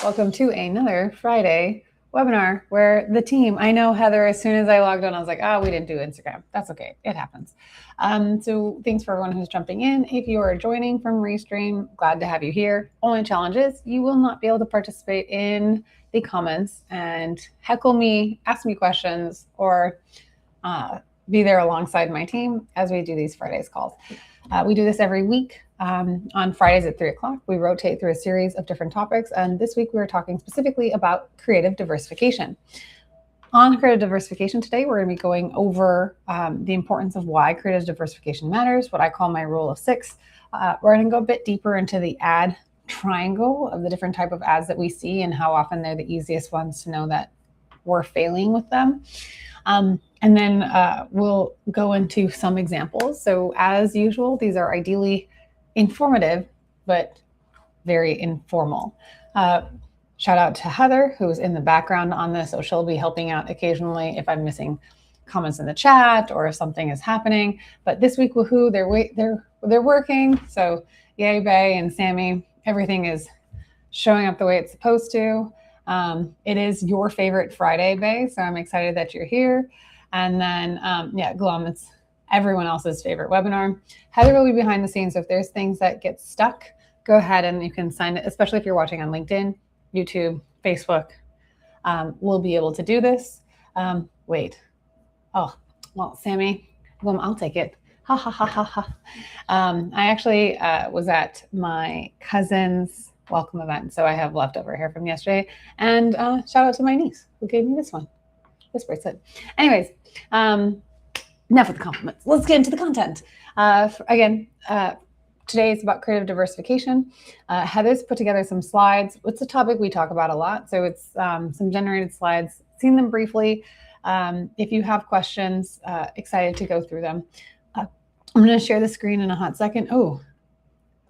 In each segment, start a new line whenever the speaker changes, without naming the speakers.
Welcome to another Friday webinar where the team, I know Heather, as soon as I logged on, I was like, oh, we didn't do Instagram. That's okay. It happens. So thanks for everyone who's jumping in. If you are joining from Restream, glad to have you here. Only challenge is you will not be able to participate in the comments and heckle me, ask me questions, or be there alongside my team as we do these Fridays calls. We do this every week on Fridays at 3 o'clock. We rotate through a series of different topics, and this week we were talking specifically about creative diversification. On creative diversification today, we're going to be going over the importance of why creative diversification matters, what I call my rule of 6. We're going to go a bit deeper into the ad triangle of the different type of ads that we see and how often they're the easiest ones to know that we're failing with them. And then we'll go into some examples. So as usual, these are ideally informative, but very informal. Shout out to Heather, who's in the background on this. So she'll be helping out occasionally if I'm missing comments in the chat or if something is happening. But this week, woohoo, they're working. So yay, Bay and Sammy, everything is showing up the way it's supposed to. It is your favorite Friday, Bay, so I'm excited that you're here. And then, Glum, it's everyone else's favorite webinar. Heather will be behind the scenes, so if there's things that get stuck, go ahead and you can sign it, especially if you're watching on LinkedIn, YouTube, Facebook. We'll be able to do this. Sammy, Glum, I'll take it. Ha, ha, ha, ha, ha. I actually was at my cousin's welcome event, so I have leftover hair from yesterday. And shout out to my niece who gave me this bracelet. Anyways, enough with the compliments. Let's get into the content. Today is about creative diversification. Heather's put together some slides. It's a topic we talk about a lot, so it's some generated slides. Seen them briefly. If you have questions, excited to go through them. I'm going to share the screen in a hot second. Oh,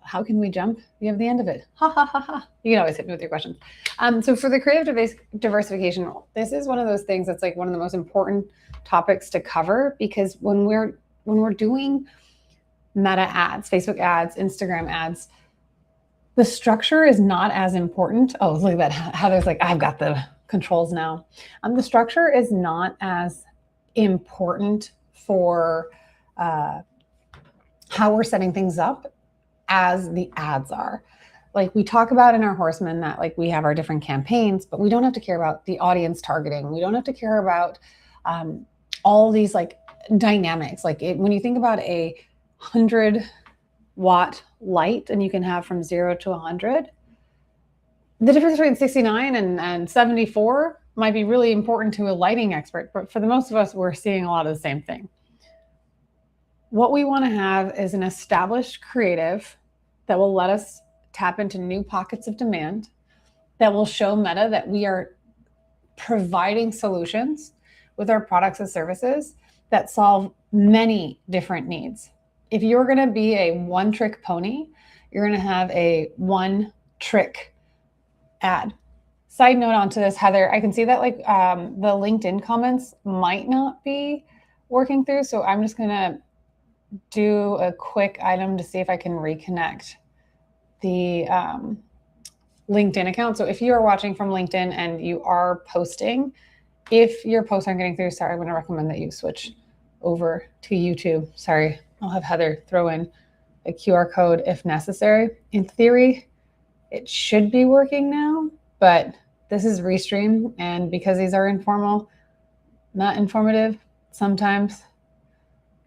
how can we jump? We have the end of it. Ha, ha, ha, ha. You can always hit me with your questions. So for the creative diversification, this is one of those things that's like one of the most important topics to cover, because when we're doing meta ads, Facebook ads, Instagram ads, the structure is not as important. Oh, look at that. Heather's like, I've got the controls now. The structure is not as important for how we're setting things up as the ads are. Like we talk about in our Horsemen that like we have our different campaigns, but we don't have to care about the audience targeting. We don't have to care about all these like dynamics. Like when you think about a 100-watt light and you can have from 0 to 100, the difference between 69 and 74 might be really important to a lighting expert, but for the most of us, we're seeing a lot of the same thing. What we want to have is an established creative that will let us tap into new pockets of demand, that will show Meta that we are providing solutions with our products and services that solve many different needs. If you're going to be a one-trick pony, you're going to have a one-trick ad. Side note onto this, Heather, I can see that like the LinkedIn comments might not be working through, so I'm just going to do a quick item to see if I can reconnect the LinkedIn account. So if you are watching from LinkedIn and you are posting, if your posts aren't getting through, sorry, I'm going to recommend that you switch over to YouTube. Sorry, I'll have Heather throw in a QR code if necessary. In theory, it should be working now, but this is Restream, and because these are informal, not informative, sometimes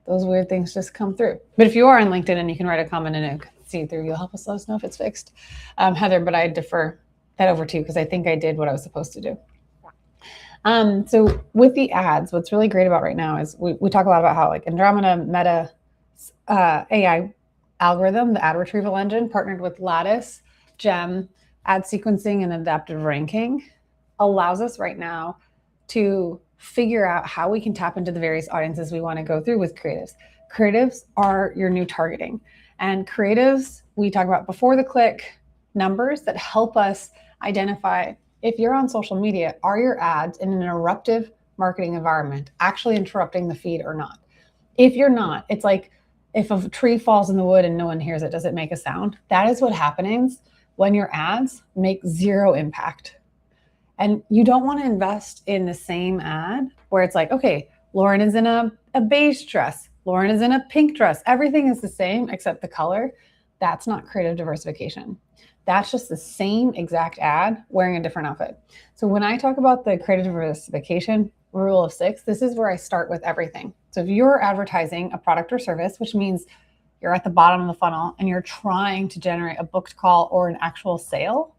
those weird things just come through. But if you are on LinkedIn and you can write a comment and it can see through, you'll help us let us know if it's fixed. Heather, but I defer that over to you because I think I did what I was supposed to do. So with the ads, what's really great about right now is we talk a lot about how like Andromeda Meta AI algorithm, the ad retrieval engine, partnered with Lattice, Gem, ad sequencing, and adaptive ranking, allows us right now to figure out how we can tap into the various audiences we want to go through with creatives. Creatives are your new targeting. And creatives, we talk about before the click numbers that help us identify if you're on social media, are your ads in an eruptive marketing environment actually interrupting the feed or not? If you're not, it's like if a tree falls in the wood and no one hears it, does it make a sound? That is what happens when your ads make zero impact. And you don't want to invest in the same ad where it's like, okay, Lauren is in a beige dress. Lauren is in a pink dress. Everything is the same except the color. That's not creative diversification. That's just the same exact ad wearing a different outfit. So when I talk about the creative diversification rule of 6, this is where I start with everything. So if you're advertising a product or service, which means you're at the bottom of the funnel and you're trying to generate a booked call or an actual sale,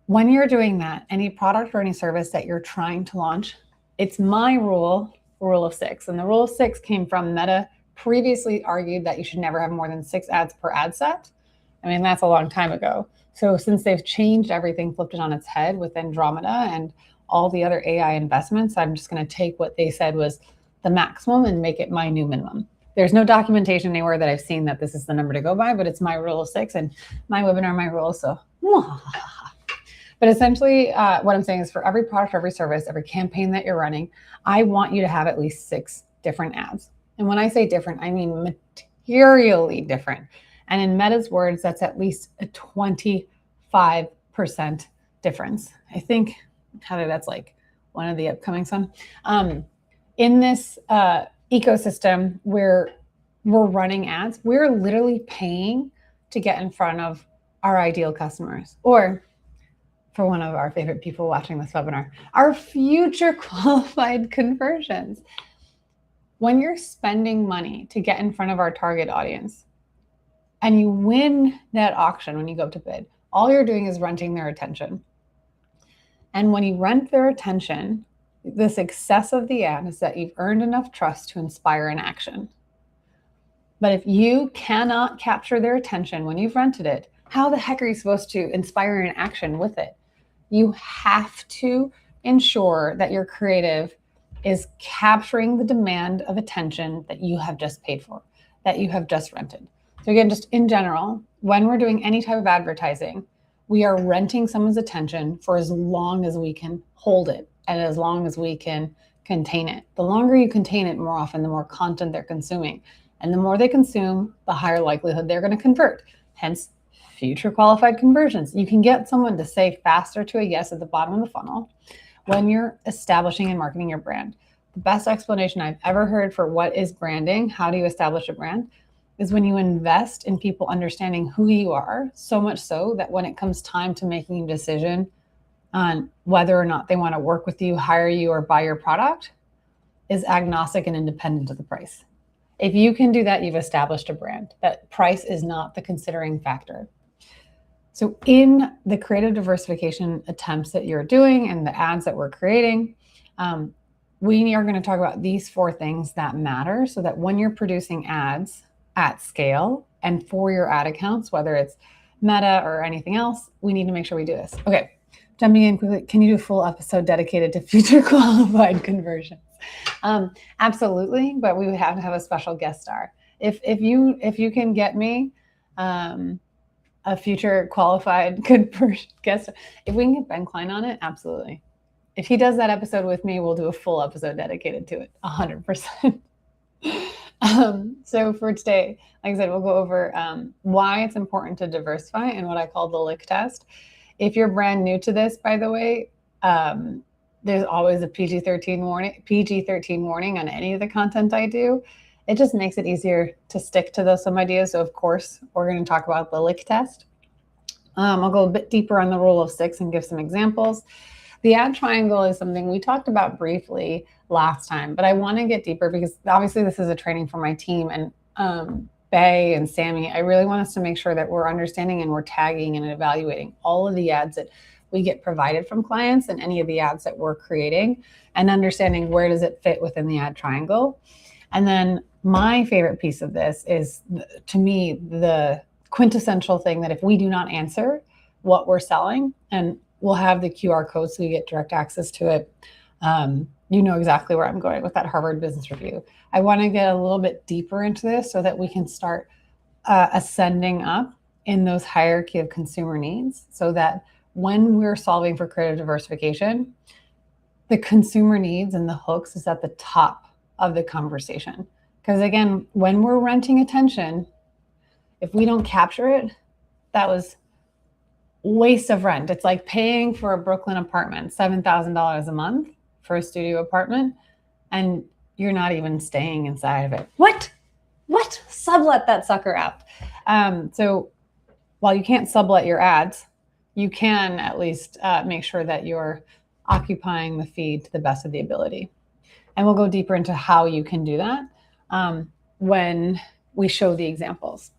when you're doing that, any product or any service that you're trying to launch, it's my rule of 6. And the rule of 6 came from Meta previously argued that you should never have more than 6 ads per ad set. I mean, that's a long time ago. So since they've changed everything, flipped it on its head with Andromeda and all the other AI investments, I'm just going to take what they said was the maximum and make it my new minimum. There's no documentation anywhere that I've seen that this is the number to go by, but it's my rule of 6 and my webinar, my rule. So, but essentially what I'm saying is for every product, every service, every campaign that you're running, I want you to have at least 6 different ads. And when I say different, I mean materially different. And in Meta's words, that's at least a 25% difference. I think, Heather, that's like one of the upcoming some. In this ecosystem where we're running ads, we're literally paying to get in front of our ideal customers, or for one of our favorite people watching this webinar, our future qualified conversions. When you're spending money to get in front of our target audience and you win that auction when you go to bid, all you're doing is renting their attention. And when you rent their attention, the success of the ad is that you've earned enough trust to inspire an action. But if you cannot capture their attention when you've rented it, how the heck are you supposed to inspire an action with it? You have to ensure that your creative is capturing the demand of attention that you have just paid for, that you have just rented. So again, just in general, when we're doing any type of advertising, we are renting someone's attention for as long as we can hold it and as long as we can contain it. The longer you contain it, more often, the more content they're consuming. And the more they consume, the higher likelihood they're going to convert. Hence, future qualified conversions. You can get someone to say faster to a yes at the bottom of the funnel when you're establishing and marketing your brand. The best explanation I've ever heard for what is branding, how do you establish a brand, is when you invest in people understanding who you are, so much so that when it comes time to making a decision on whether or not they want to work with you, hire you, or buy your product, is agnostic and independent of the price. If you can do that, you've established a brand. That price is not the considering factor. So in the creative diversification attempts that you're doing and the ads that we're creating, we are going to talk about these 4 things that matter so that when you're producing ads at scale and for your ad accounts, whether it's Meta or anything else, we need to make sure we do this. Okay, jumping in quickly, can you do a full episode dedicated to future qualified conversions? Absolutely, but we would have to have a special guest star. If you can get me a future qualified conversion guest, if we can get Ben Klein on it, absolutely. If he does that episode with me, we'll do a full episode dedicated to it, 100%. So for today, like I said, we'll go over why it's important to diversify and what I call the lick test. If you're brand new to this, by the way, there's always a PG-13 warning on any of the content I do. It just makes it easier to stick to some ideas. So of course, we're going to talk about the lick test. I'll go a bit deeper on the rule of 6 and give some examples. The ad triangle is something we talked about briefly last time, but I want to get deeper because obviously this is a training for my team, and Bay and Sammy, I really want us to make sure that we're understanding and we're tagging and evaluating all of the ads that we get provided from clients and any of the ads that we're creating and understanding where does it fit within the ad triangle. And then my favorite piece of this is, to me, the quintessential thing that if we do not answer what we're selling, and we'll have the QR code so you get direct access to it, you know exactly where I'm going with that Harvard Business Review. I want to get a little bit deeper into this so that we can start ascending up in those hierarchy of consumer needs so that when we're solving for creative diversification, the consumer needs and the hooks is at the top of the conversation. Because again, when we're renting attention, if we don't capture it, that was waste of rent. It's like paying for a Brooklyn apartment, $7,000 a month for a studio apartment, and you're not even staying inside of it. What? Sublet that sucker out. So while you can't sublet your ads, you can at least make sure that you're occupying the feed to the best of the ability. And we'll go deeper into how you can do that when we show the examples.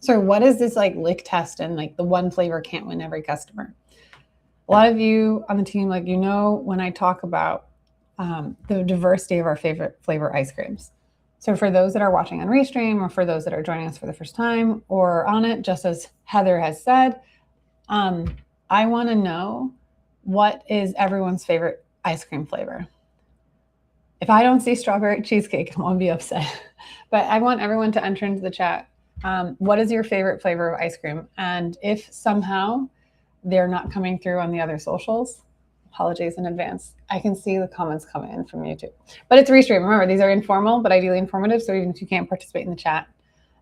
So what is this like lick test and like the one flavor can't win every customer? A lot of you on the team, like, when I talk about the diversity of our favorite flavor ice creams. So for those that are watching on Restream, or for those that are joining us for the first time or on it, just as Heather has said, I want to know, what is everyone's favorite ice cream flavor? If I don't see strawberry cheesecake, I won't be upset. But I want everyone to enter into the chat. What is your favorite flavor of ice cream? And if somehow they're not coming through on the other socials, apologies in advance. I can see the comments coming in from YouTube. But it's Restream. Remember, these are informal, but ideally informative. So even if you can't participate in the chat,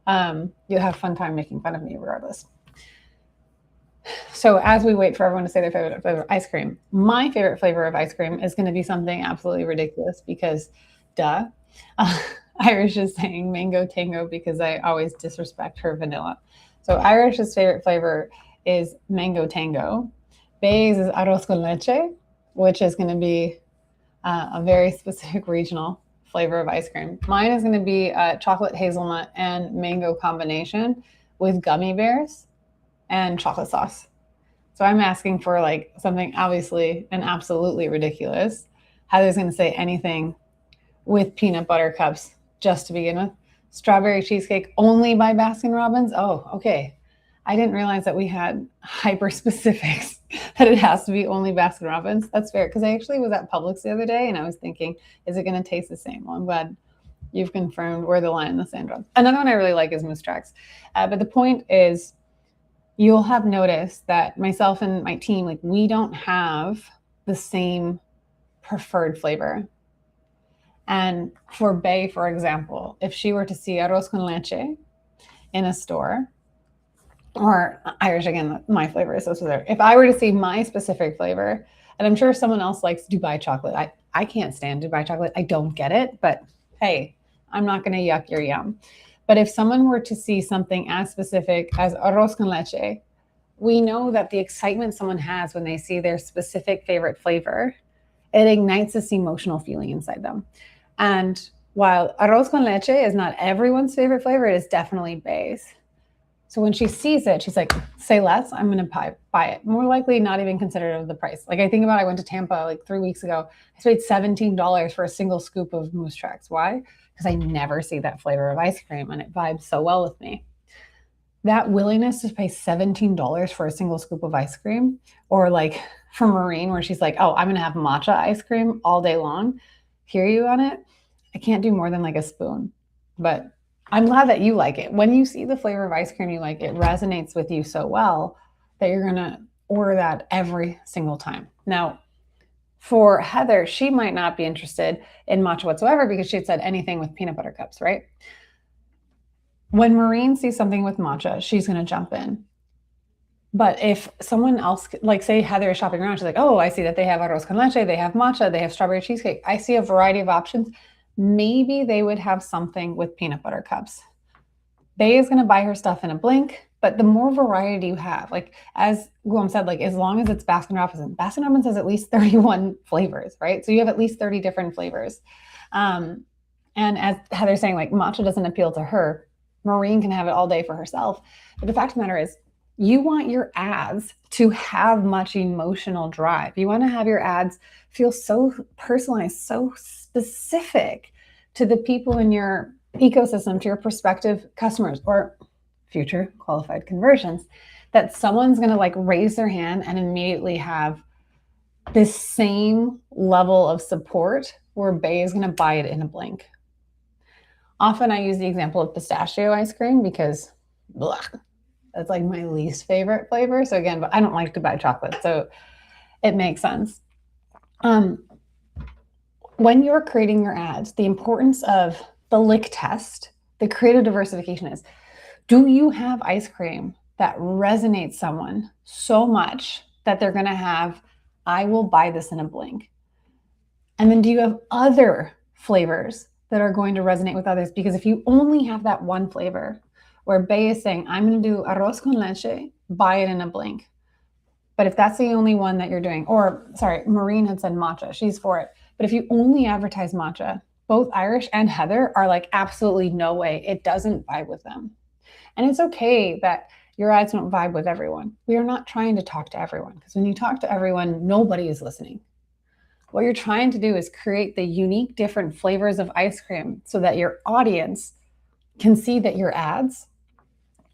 you'll have a fun time making fun of me regardless. So as we wait for everyone to say their favorite flavor of ice cream, my favorite flavor of ice cream is going to be something absolutely ridiculous because, duh. Irish is saying mango tango because I always disrespect her vanilla. So Irish's favorite flavor is mango tango. Bay's is arroz con leche, which is going to be a very specific regional flavor of ice cream. Mine is going to be chocolate hazelnut and mango combination with gummy bears and chocolate sauce. So I'm asking for like something obviously and absolutely ridiculous. Heather's going to say anything with peanut butter cups just to begin with. Strawberry cheesecake only by Baskin Robbins. Oh, okay. I didn't realize that we had hyper specifics that it has to be only Baskin Robbins. That's fair, because I actually was at Publix the other day and I was thinking, is it going to taste the same? Well, I'm glad you've confirmed where the line in the sand draws. Another one I really like is Moose Tracks. But the point is, you'll have noticed that myself and my team, like, we don't have the same preferred flavor. And for Bay, for example, if she were to see arroz con leche in a store, or Irish, again, my flavor is so there. If I were to see my specific flavor, and I'm sure someone else likes Dubai chocolate. I can't stand Dubai chocolate. I don't get it, but hey, I'm not going to yuck your yum. But if someone were to see something as specific as arroz con leche, we know that the excitement someone has when they see their specific favorite flavor, it ignites this emotional feeling inside them. And while arroz con leche is not everyone's favorite flavor, it is definitely Bay's. So when she sees it, she's like, say less, I'm going to buy it. More likely not even considerate of the price. Like, I think about, I went to Tampa like 3 weeks ago. I paid $17 for a single scoop of Moose Tracks. Why? Because I never see that flavor of ice cream and it vibes so well with me. That willingness to pay $17 for a single scoop of ice cream, or like for Maureen, where she's like, oh, I'm going to have matcha ice cream all day long. Hear you on it. I can't do more than like a spoon, but I'm glad that you like it. When you see the flavor of ice cream you like, it resonates with you so well that you're going to order that every single time. Now, for Heather, she might not be interested in matcha whatsoever because she had said anything with peanut butter cups, right? When Maureen sees something with matcha, she's going to jump in. But if someone else, like say Heather is shopping around, she's like, oh, I see that they have arroz con leche, they have matcha, they have strawberry cheesecake. I see a variety of options. Maybe they would have something with peanut butter cups. Bay is going to buy her stuff in a blink, but the more variety you have, like as Guam said, like as long as it's Baskin Robbins has at least 31 flavors, right? So you have at least 30 different flavors. And as Heather's saying, like matcha doesn't appeal to her. Maureen can have it all day for herself. But the fact of the matter is, you want your ads to have much emotional drive. You want to have your ads feel so personalized, so specific to the people in your ecosystem, to your prospective customers or future qualified conversions, that someone's going to like raise their hand and immediately have this same level of support where Bay is going to buy it in a blink. Often I use the example of pistachio ice cream because that's like my least favorite flavor. So again, but I don't like to buy chocolate, so it makes sense. When you're creating your ads, the importance of the lick test, the creative diversification is, do you have ice cream that resonates someone so much that they're going to have, I will buy this in a blink? And then do you have other flavors that are going to resonate with others? Because if you only have that one flavor, where Bay is saying, I'm going to do arroz con leche, buy it in a blink. But if that's the only one that you're doing, or sorry, Maureen had said matcha, she's for it. But if you only advertise matcha, both Irish and Heather are like, absolutely no way. It doesn't vibe with them. And it's okay that your ads don't vibe with everyone. We are not trying to talk to everyone, because when you talk to everyone, nobody is listening. What you're trying to do is create the unique, different flavors of ice cream so that your audience can see that your ads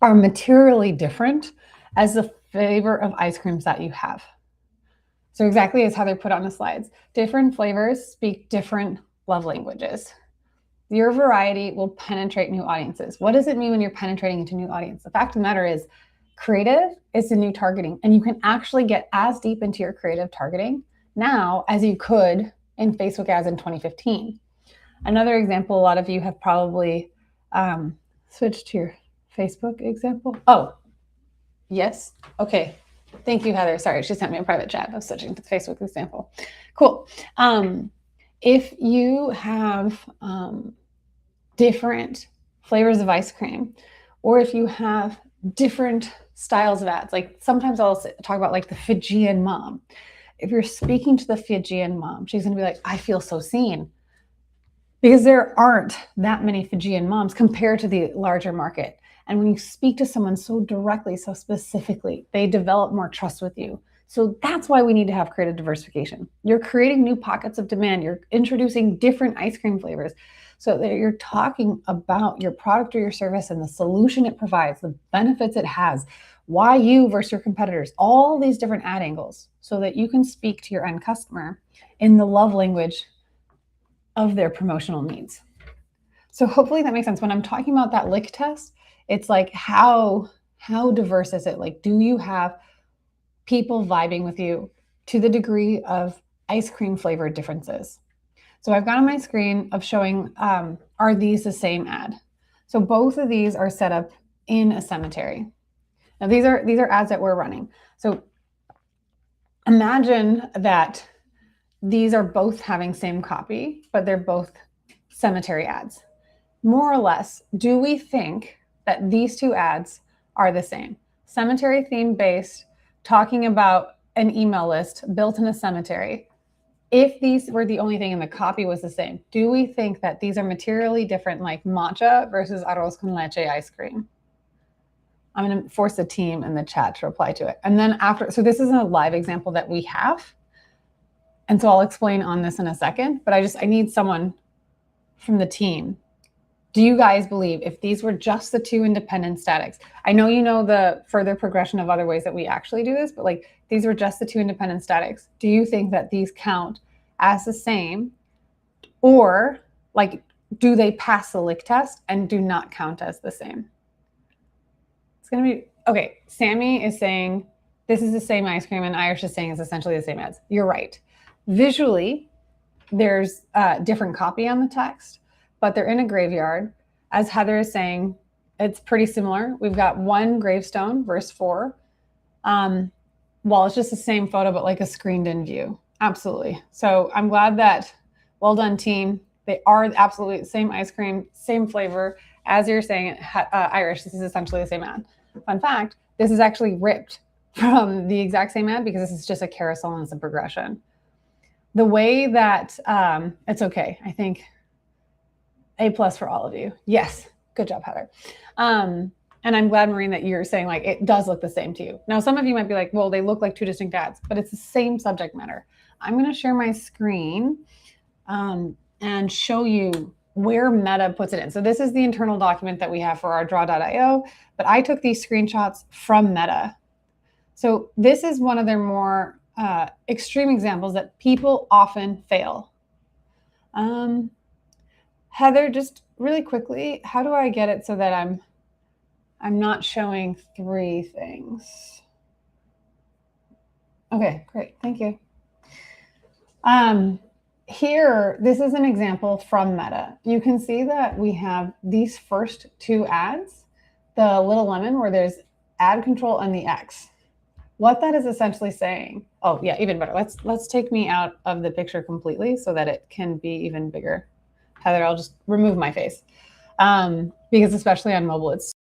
are materially different as the flavor of ice creams that you have. So exactly as Heather put on the slides, different flavors speak different love languages. Your variety will penetrate new audiences. What does it mean when you're penetrating into new audience? The fact of the matter is, creative is the new targeting, and you can actually get as deep into your creative targeting now as you could in Facebook ads in 2015. Another example, a lot of you have probably switched to your Facebook example. Oh, yes. Okay. Thank you, Heather. Sorry, she sent me a private chat. I was switching to the Facebook example. Cool. If you have different flavors of ice cream, or if you have different styles of ads, like sometimes I'll talk about like the Fijian mom. If you're speaking to the Fijian mom, she's going to be like, I feel so seen. Because there aren't that many Fijian moms compared to the larger market. And when you speak to someone so directly, so specifically, they develop more trust with you. So that's why we need to have creative diversification. You're creating new pockets of demand. You're introducing different ice cream flavors so that you're talking about your product or your service and the solution it provides, the benefits it has, why you versus your competitors, all these different ad angles, so that you can speak to your end customer in the love language of their promotional needs. So hopefully that makes sense. When I'm talking about that lick test, it's like, how diverse is it? Like, do you have people vibing with you to the degree of ice cream flavored differences? So I've got on my screen of showing, are these the same ad? So both of these are set up in a cemetery. Now these are ads that we're running. So imagine that these are both having same copy, but they're both cemetery ads. More or less, do we think that these two ads are the same? Cemetery theme based, talking about an email list built in a cemetery. If these were the only thing and the copy was the same, do we think that these are materially different, like matcha versus arroz con leche ice cream? I'm going to force the team in the chat to reply to it. And then after, so this is a live example that we have. And so I'll explain on this in a second, but I need someone from the team. Do you guys believe if these were just the two independent statics? I know you know the further progression of other ways that we actually do this, but like these were just the two independent statics. Do you think that these count as the same, or like do they pass the lick test and do not count as the same? It's going to be, okay, Sammy is saying this is the same ice cream and Irish is saying it's essentially the same ads. You're right. Visually, there's different copy on the text, but they're in a graveyard. As Heather is saying, it's pretty similar. We've got one gravestone, verse 4. Well, it's just the same photo, but like a screened in view. Absolutely. So I'm glad that, well done team. They are absolutely the same ice cream, same flavor. As you're saying, Irish, this is essentially the same ad. Fun fact, this is actually ripped from the exact same ad because this is just a carousel and it's a progression. The way that, it's okay. I think A+ for all of you. Yes. Good job, Heather. And I'm glad, Maureen, that you're saying like it does look the same to you. Now, some of you might be like, well, they look like two distinct ads, but it's the same subject matter. I'm going to share my screen and show you where Meta puts it in. So this is the internal document that we have for our draw.io, but I took these screenshots from Meta. So this is one of their more extreme examples that people often fail. Heather, just really quickly, how do I get it so that I'm not showing three things? Okay, great, thank you. Here, this is an example from Meta. You can see that we have these first two ads, the Little Lemon, where there's ad control and the X. What that is essentially saying, oh yeah, even better. Let's take me out of the picture completely so that it can be even bigger. Heather, I'll just remove my face. Because especially on mobile, it's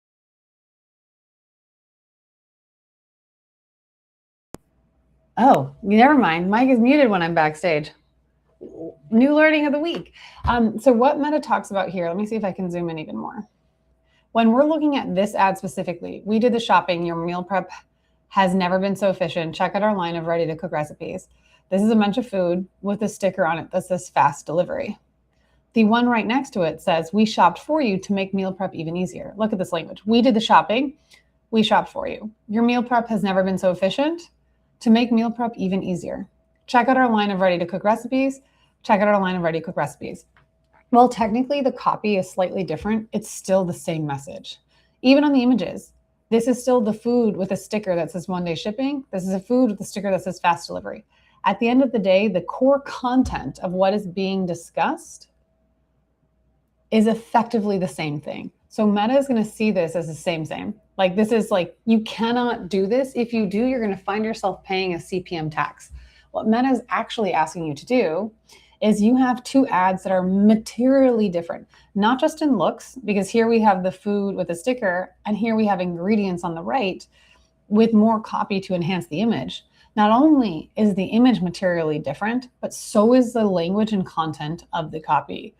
oh, never mind. Mike is muted when I'm backstage. New learning of the week. So what Meta talks about here, let me see if I can zoom in even more. When we're looking at this ad specifically, we did the shopping. Your meal prep has never been so efficient. Check out our line of ready to cook recipes. This is a bunch of food with a sticker on it that says fast delivery. The one right next to it says, we shopped for you to make meal prep even easier. Look at this language. We did the shopping. We shopped for you. Your meal prep has never been so efficient. To make meal prep even easier, check out our line of ready to cook recipes. Check out our line of ready to cook recipes. Well, technically the copy is slightly different. It's still the same message. Even on the images, this is still the food with a sticker that says 1-day shipping. This is a food with a sticker that says fast delivery. At the end of the day, the core content of what is being discussed is effectively the same thing. So Meta is going to see this as the same. Like this is like, you cannot do this. If you do, you're going to find yourself paying a CPM tax. What Meta is actually asking you to do is you have two ads that are materially different, not just in looks, because here we have the food with a sticker and here we have ingredients on the right with more copy to enhance the image. Not only is the image materially different, but so is the language and content of the copy.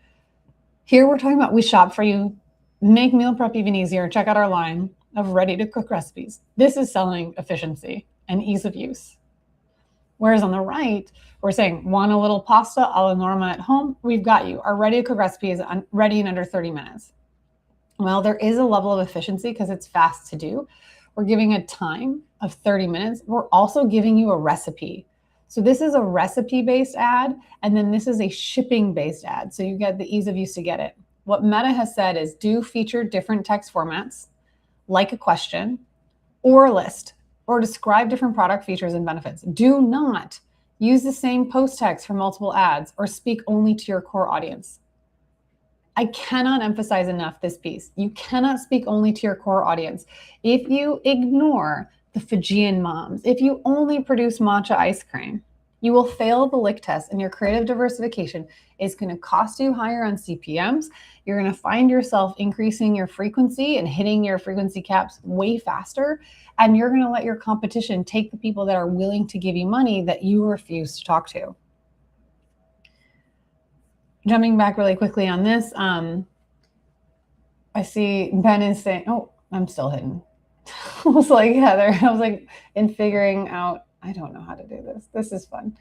Here we're talking about we shop for you, make meal prep even easier, check out our line of ready to cook recipes. This is selling efficiency and ease of use. Whereas on the right, we're saying, want a little pasta a la Norma at home? We've got you. Our ready to cook recipe is ready in under 30 minutes. Well, there is a level of efficiency because it's fast to do. We're giving a time of 30 minutes. We're also giving you a recipe. So this is a recipe-based ad, and then this is a shipping-based ad. So you get the ease of use to get it. What Meta has said is do feature different text formats, like a question or a list, or describe different product features and benefits. Do not use the same post text for multiple ads or speak only to your core audience. I cannot emphasize enough this piece. You cannot speak only to your core audience. If you ignore the Fijian moms, if you only produce matcha ice cream, you will fail the lick test, and your creative diversification is going to cost you higher on CPMs. You're going to find yourself increasing your frequency and hitting your frequency caps way faster. And you're going to let your competition take the people that are willing to give you money that you refuse to talk to. Jumping back really quickly on this, I see Ben is saying, oh, I'm still hidden. I was like, Heather, I was like, in figuring out, I don't know how to do this. This is fun.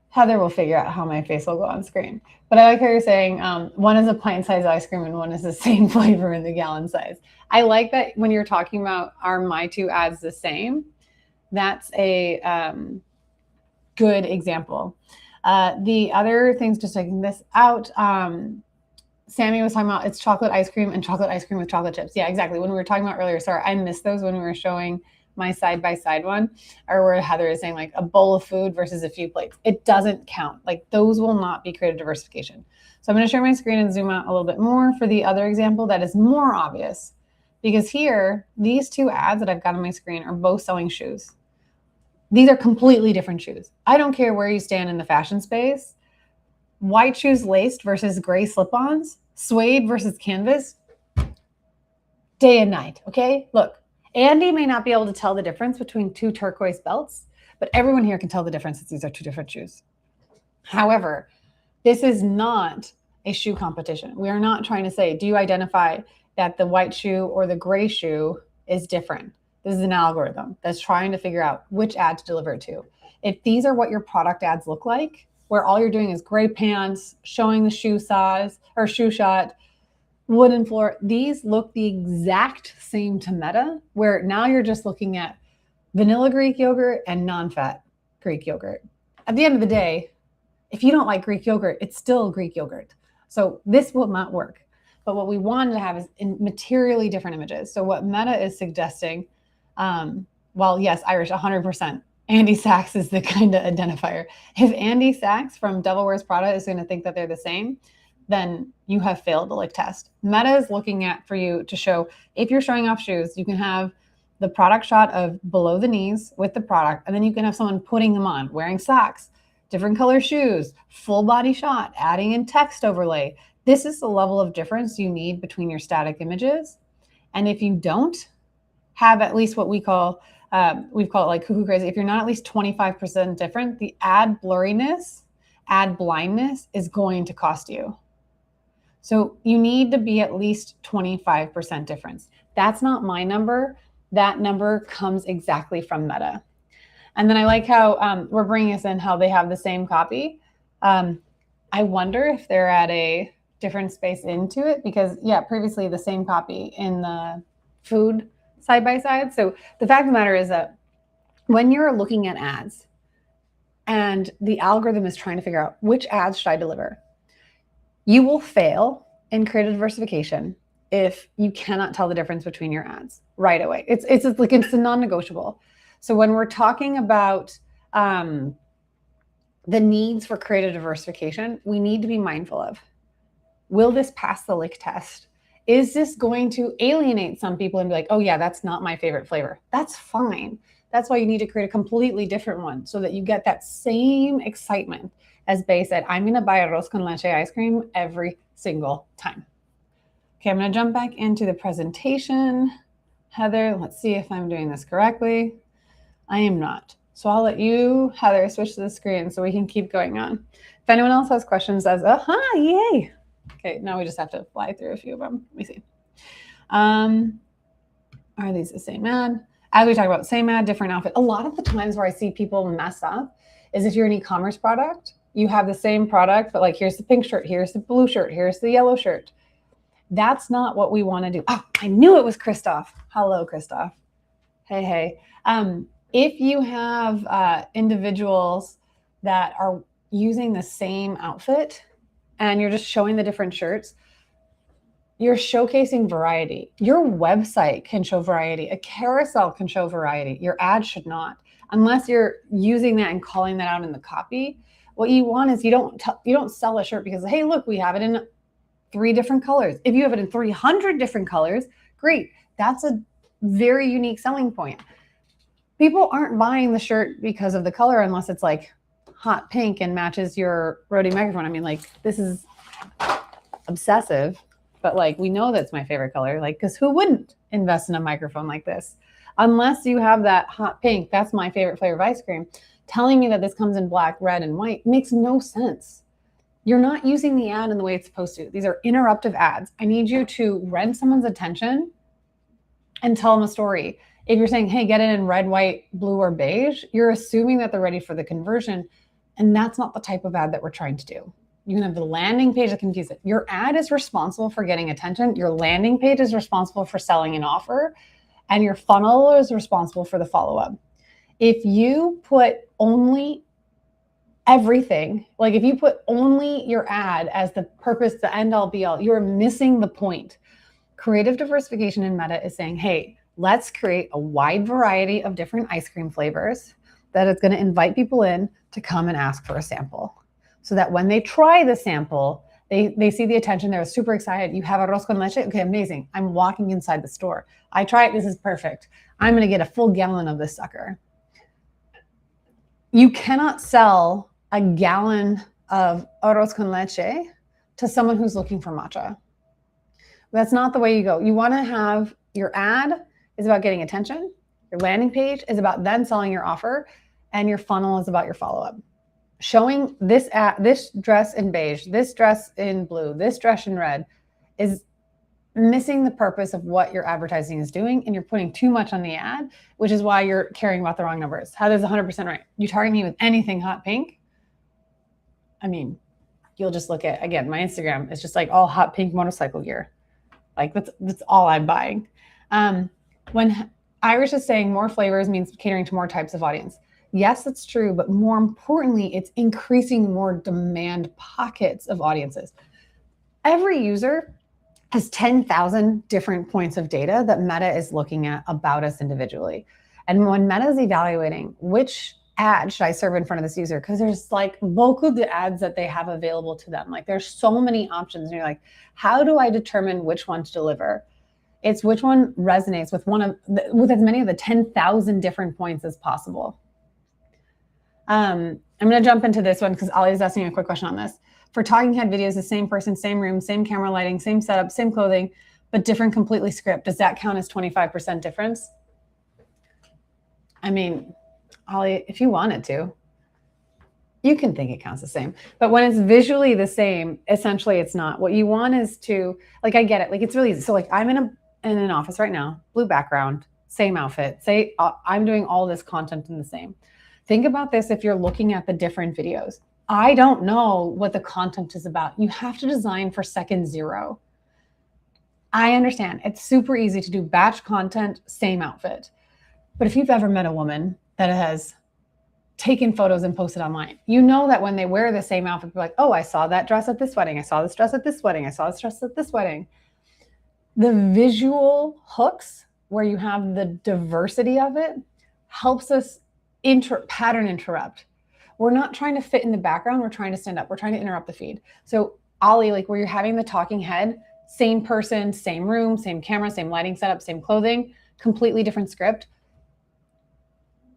Heather will figure out how my face will go on screen. But I like how you're saying one is a pint-sized ice cream and one is the same flavor in the gallon size. I like that when you're talking about are my two ads the same? That's a good example. The other things, just taking this out, Sammy was talking about it's chocolate ice cream and chocolate ice cream with chocolate chips. Yeah, exactly. When we were talking about earlier, sorry, I missed those when we were showing my side-by-side one, or where Heather is saying like a bowl of food versus a few plates. It doesn't count. Like those will not be creative diversification. So I'm going to share my screen and zoom out a little bit more for the other example that is more obvious, because here, these two ads that I've got on my screen are both selling shoes. These are completely different shoes. I don't care where you stand in the fashion space. White shoes laced versus gray slip-ons, suede versus canvas, day and night, okay? Look, Andy may not be able to tell the difference between two turquoise belts, but everyone here can tell the difference that these are two different shoes. However, this is not a shoe competition. We are not trying to say, do you identify that the white shoe or the gray shoe is different? This is an algorithm that's trying to figure out which ad to deliver it to. If these are what your product ads look like, where all you're doing is gray pants, showing the shoe size or shoe shot, wooden floor, these look the exact same to Meta, where now you're just looking at vanilla Greek yogurt and non-fat Greek yogurt. At the end of the day, if you don't like Greek yogurt, it's still Greek yogurt. So this will not work. But what we wanted to have is in materially different images. So what Meta is suggesting, well, yes, Irish, 100%. Andy Sachs is the kind of identifier. If Andy Sachs from Devil Wears Prada is going to think that they're the same, then you have failed the lick test. Meta is looking at for you to show if you're showing off shoes, you can have the product shot of below the knees with the product, and then you can have someone putting them on, wearing socks, different color shoes, full body shot, adding in text overlay. This is the level of difference you need between your static images. And if you don't have at least what we call it like cuckoo crazy, if you're not at least 25% different, the ad blurriness, ad blindness is going to cost you. So you need to be at least 25% difference. That's not my number. That number comes exactly from Meta. And then I like how we're bringing us in how they have the same copy. I wonder if they're at a different space into it because, yeah, previously the same copy in the food side by side. So the fact of the matter is that when you're looking at ads and the algorithm is trying to figure out which ads should I deliver, you will fail in creative diversification if you cannot tell the difference between your ads right away. It's a non-negotiable. So when we're talking about the needs for creative diversification, we need to be mindful of, will this pass the lick test? Is this going to alienate some people and be like, oh yeah, that's not my favorite flavor? That's fine. That's why you need to create a completely different one so that you get that same excitement as Bay said, I'm going to buy arroz con leche ice cream every single time. Okay, I'm going to jump back into the presentation. Heather, let's see if I'm doing this correctly. I am not. So I'll let you, Heather, switch to the screen so we can keep going on. If anyone else has questions, says, yay. Okay, now we just have to fly through a few of them. Let me see. Are these the same ad? As we talk about same ad, different outfit. A lot of the times where I see people mess up is if you're an e-commerce product, you have the same product, but like here's the pink shirt, here's the blue shirt, here's the yellow shirt. That's not what we want to do. Oh, I knew it was Christoph. Hello, Christoph. Hey. If you have individuals that are using the same outfit and you're just showing the different shirts, you're showcasing variety. Your website can show variety. A carousel can show variety. Your ad should not, unless you're using that and calling that out in the copy. What you want is you don't sell a shirt because, hey, look, we have it in 3 different colors. If you have it in 300 different colors, great. That's a very unique selling point. People aren't buying the shirt because of the color unless it's like hot pink and matches your Rode microphone. I mean, like, this is obsessive, but like, we know that's my favorite color, like, because who wouldn't invest in a microphone like this? Unless you have that hot pink, that's my favorite flavor of ice cream. Telling me that this comes in black, red, and white makes no sense. You're not using the ad in the way it's supposed to. These are interruptive ads. I need you to rend someone's attention and tell them a story. If you're saying, hey, get it in red, white, blue, or beige, you're assuming that they're ready for the conversion. And that's not the type of ad that we're trying to do. You can have the landing page that confuse it. Your ad is responsible for getting attention. Your landing page is responsible for selling an offer. And your funnel is responsible for the follow-up. If you put only everything, like if you put only your ad as the purpose, the end all be all, you're missing the point. Creative diversification in Meta is saying, hey, let's create a wide variety of different ice cream flavors that is going to invite people in to come and ask for a sample. So that when they try the sample, they see the attention, they're super excited. You have arroz con leche? Okay, amazing. I'm walking inside the store. I try it, this is perfect. I'm going to get a full gallon of this sucker. You cannot sell a gallon of arroz con leche to someone who's looking for matcha. That's not the way you go. You want to have your ad is about getting attention. Your landing page is about then selling your offer, and your funnel is about your follow-up. Showing this dress in beige, this dress in blue, this dress in red is missing the purpose of what your advertising is doing, and you're putting too much on the ad, which is why you're caring about the wrong numbers. Heather's 100% right. You target me with anything hot pink, I mean, you'll just look at, again, my Instagram is just like all hot pink motorcycle gear. Like that's all I'm buying. When Irish is saying more flavors means catering to more types of audience. Yes, that's true, but more importantly, it's increasing more demand pockets of audiences. Every user has 10,000 different points of data that Meta is looking at about us individually. And when Meta is evaluating which ad should I serve in front of this user, because there's like beaucoup de ads that they have available to them. Like there's so many options, and you're like, how do I determine which one to deliver? It's which one resonates with with as many of the 10,000 different points as possible. I'm going to jump into this one because Ollie's asking a quick question on this. For talking head videos, the same person, same room, same camera lighting, same setup, same clothing, but different completely script. Does that count as 25% difference? I mean, Ollie, if you wanted to, you can think it counts the same. But when it's visually the same, essentially it's not. What you want is to, like, I get it. Like, it's really easy. So like I'm in an office right now, blue background, same outfit. Say I'm doing all this content in the same. Think about this if you're looking at the different videos. I don't know what the content is about. You have to design for second zero. I understand. It's super easy to do batch content, same outfit. But if you've ever met a woman that has taken photos and posted online, you know that when they wear the same outfit, they're like, oh, I saw that dress at this wedding. I saw this dress at this wedding. I saw this dress at this wedding. The visual hooks where you have the diversity of it helps us pattern interrupt. We're not trying to fit in the background. We're trying to stand up. We're trying to interrupt the feed. So Ollie, like where you're having the talking head, same person, same room, same camera, same lighting setup, same clothing, completely different script.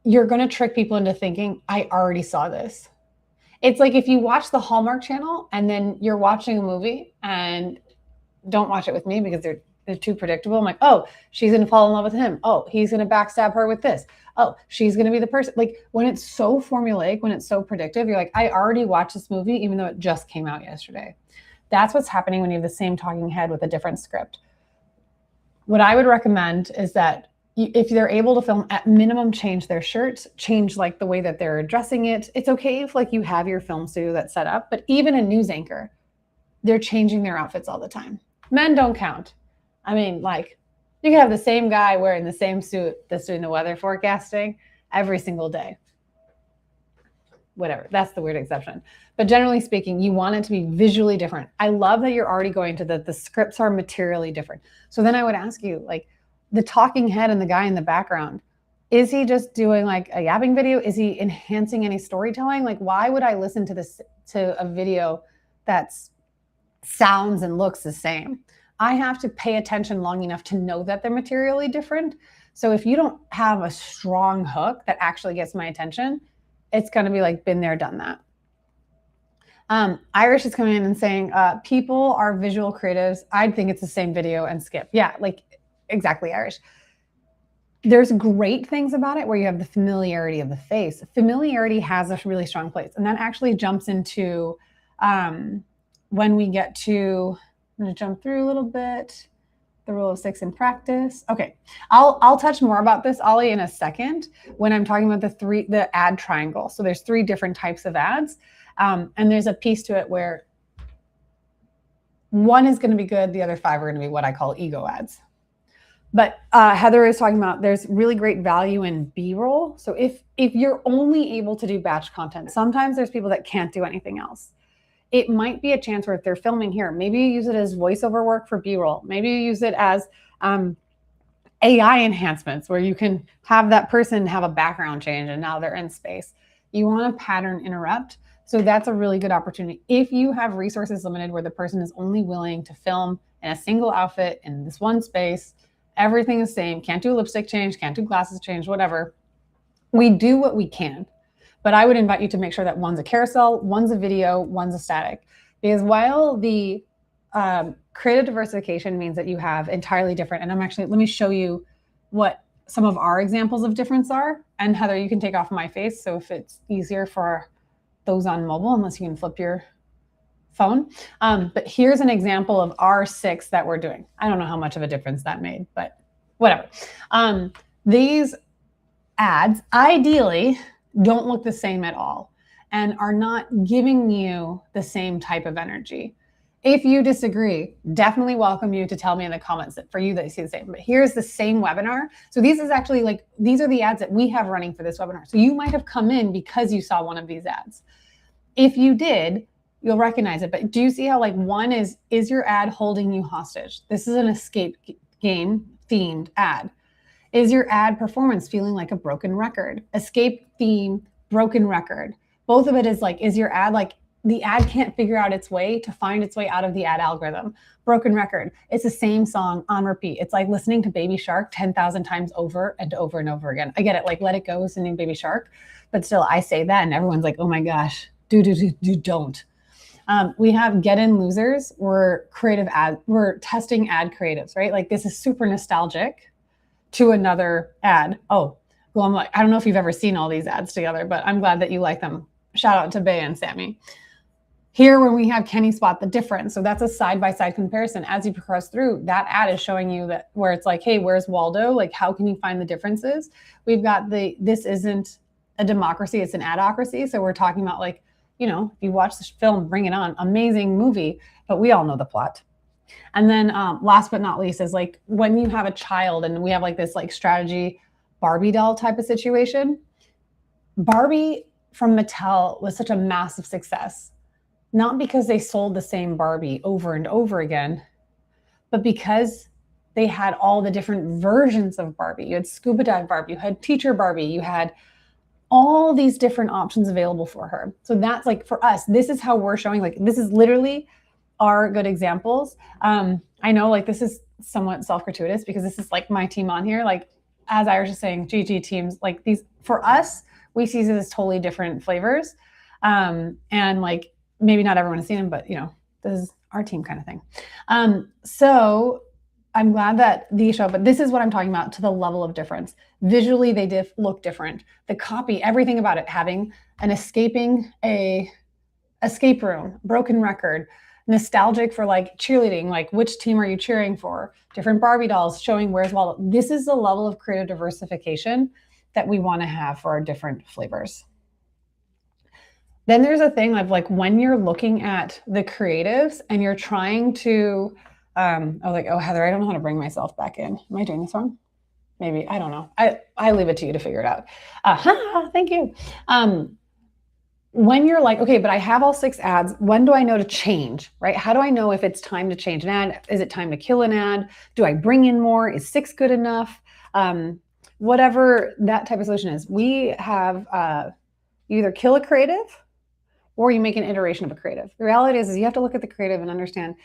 You're going to trick people into thinking, I already saw this. It's like if you watch the Hallmark Channel and then you're watching a movie, and don't watch it with me because they're too predictable. I'm like, oh, she's going to fall in love with him. Oh, he's going to backstab her with this. Oh, she's going to be the person. Like when it's so formulaic, when it's so predictive, you're like, I already watched this movie, even though it just came out yesterday. That's what's happening when you have the same talking head with a different script. What I would recommend is that if they're able to film, at minimum, change their shirts, change like the way that they're addressing it. It's okay if like you have your film studio that's set up, but even a news anchor, they're changing their outfits all the time. Men don't count. I mean, like you can have the same guy wearing the same suit that's doing the weather forecasting every single day. Whatever, that's the weird exception. But generally speaking, you want it to be visually different. I love that you're already going to the scripts are materially different. So then I would ask you, like, the talking head and the guy in the background, is he just doing like a yapping video? Is he enhancing any storytelling? Like, why would I listen to a video that's sounds and looks the same? I have to pay attention long enough to know that they're materially different. So if you don't have a strong hook that actually gets my attention, it's going to be like, been there, done that. Irish is coming in and saying, people are visual creatives. I'd think it's the same video and skip. Yeah, like exactly, Irish. There's great things about it where you have the familiarity of the face. Familiarity has a really strong place. And that actually jumps into when we get to, I'm going to jump through a little bit, the rule of 6 in practice. Okay, I'll touch more about this, Ollie, in a second when I'm talking about the ad triangle. So there's 3 different types of ads. And there's a piece to it where one is going to be good. The other 5 are going to be what I call ego ads. But Heather is talking about there's really great value in B-roll. So if you're only able to do batch content, sometimes there's people that can't do anything else. It might be a chance where if they're filming here, maybe you use it as voiceover work for B-roll. Maybe you use it as AI enhancements where you can have that person have a background change and now they're in space. You want to pattern interrupt. So that's a really good opportunity. If you have resources limited where the person is only willing to film in a single outfit in this one space, everything is the same, can't do a lipstick change, can't do glasses change, whatever. We do what we can. But I would invite you to make sure that one's a carousel, one's a video, one's a static. Because while the creative diversification means that you have entirely different, and let me show you what some of our examples of difference are. And Heather, you can take off my face. So if it's easier for those on mobile, unless you can flip your phone. But here's an example of our 6 that we're doing. I don't know how much of a difference that made, but whatever. These ads ideally don't look the same at all and are not giving you the same type of energy. If you disagree, definitely welcome you to tell me in the comments that for you that you see the same. But here's the same webinar. So these is actually these are the ads that we have running for this webinar. So you might have come in because you saw one of these ads. If you did, you'll recognize it. But do you see how one is your ad holding you hostage? This is an escape game themed ad. Is your ad performance feeling like a broken record? Escape theme, broken record. Both of it is your ad the ad can't figure out its way to find its way out of the ad algorithm. Broken record. It's the same song on repeat. It's like listening to Baby Shark 10,000 times over and over and over again. I get it, like Let It Go, singing Baby Shark, but still, I say that and everyone's like, oh my gosh, don't. We have get in losers. We're testing ad creatives, right? Like this is super nostalgic to another ad. Oh, well, I'm like, I don't know if you've ever seen all these ads together, but I'm glad that you like them. Shout out to Bay and Sammy. Here, when we have Kenny spot the difference, so that's a side-by-side comparison. As you progress through, that ad is showing you that where it's like, hey, where's Waldo? Like, how can you find the differences? We've got this isn't a democracy, it's an adocracy. So we're talking about like, you know, if you watch this film, Bring It On, amazing movie, but we all know the plot. And then last but not least is like when you have a child and we have like this like strategy Barbie doll type of situation. Barbie from Mattel was such a massive success. Not because they sold the same Barbie over and over again, but because they had all the different versions of Barbie. You had scuba dive Barbie, you had teacher Barbie, you had all these different options available for her. So that's like for us, this is how we're showing, like this is literally our good examples. I know like this is somewhat self-gratuitous because this is like my team on here. Like as I was just saying, GG teams, like these, for us, we see these as totally different flavors. And like, maybe not everyone has seen them, but you know, this is our team kind of thing. So I'm glad that these show, but this is what I'm talking about to the level of difference. Visually, they look different. The copy, everything about it, having an escape room, broken record, nostalgic for like cheerleading, like which team are you cheering for? Different Barbie dolls showing where's Waldo. This is the level of creative diversification that we want to have for our different flavors. Then there's a thing of like when you're looking at the creatives and you're trying to, I was like, oh, Heather, I don't know how to bring myself back in. Am I doing this wrong? Maybe, I don't know. I leave it to you to figure it out. Thank you. When you're like, okay, but I have all 6 ads, when do I know to change, right? How do I know if it's time to change an ad? Is it time to kill an ad? Do I bring in more? Is 6 good enough? Whatever that type of solution is, we have you either kill a creative or you make an iteration of a creative. The reality is you have to look at the creative and understand,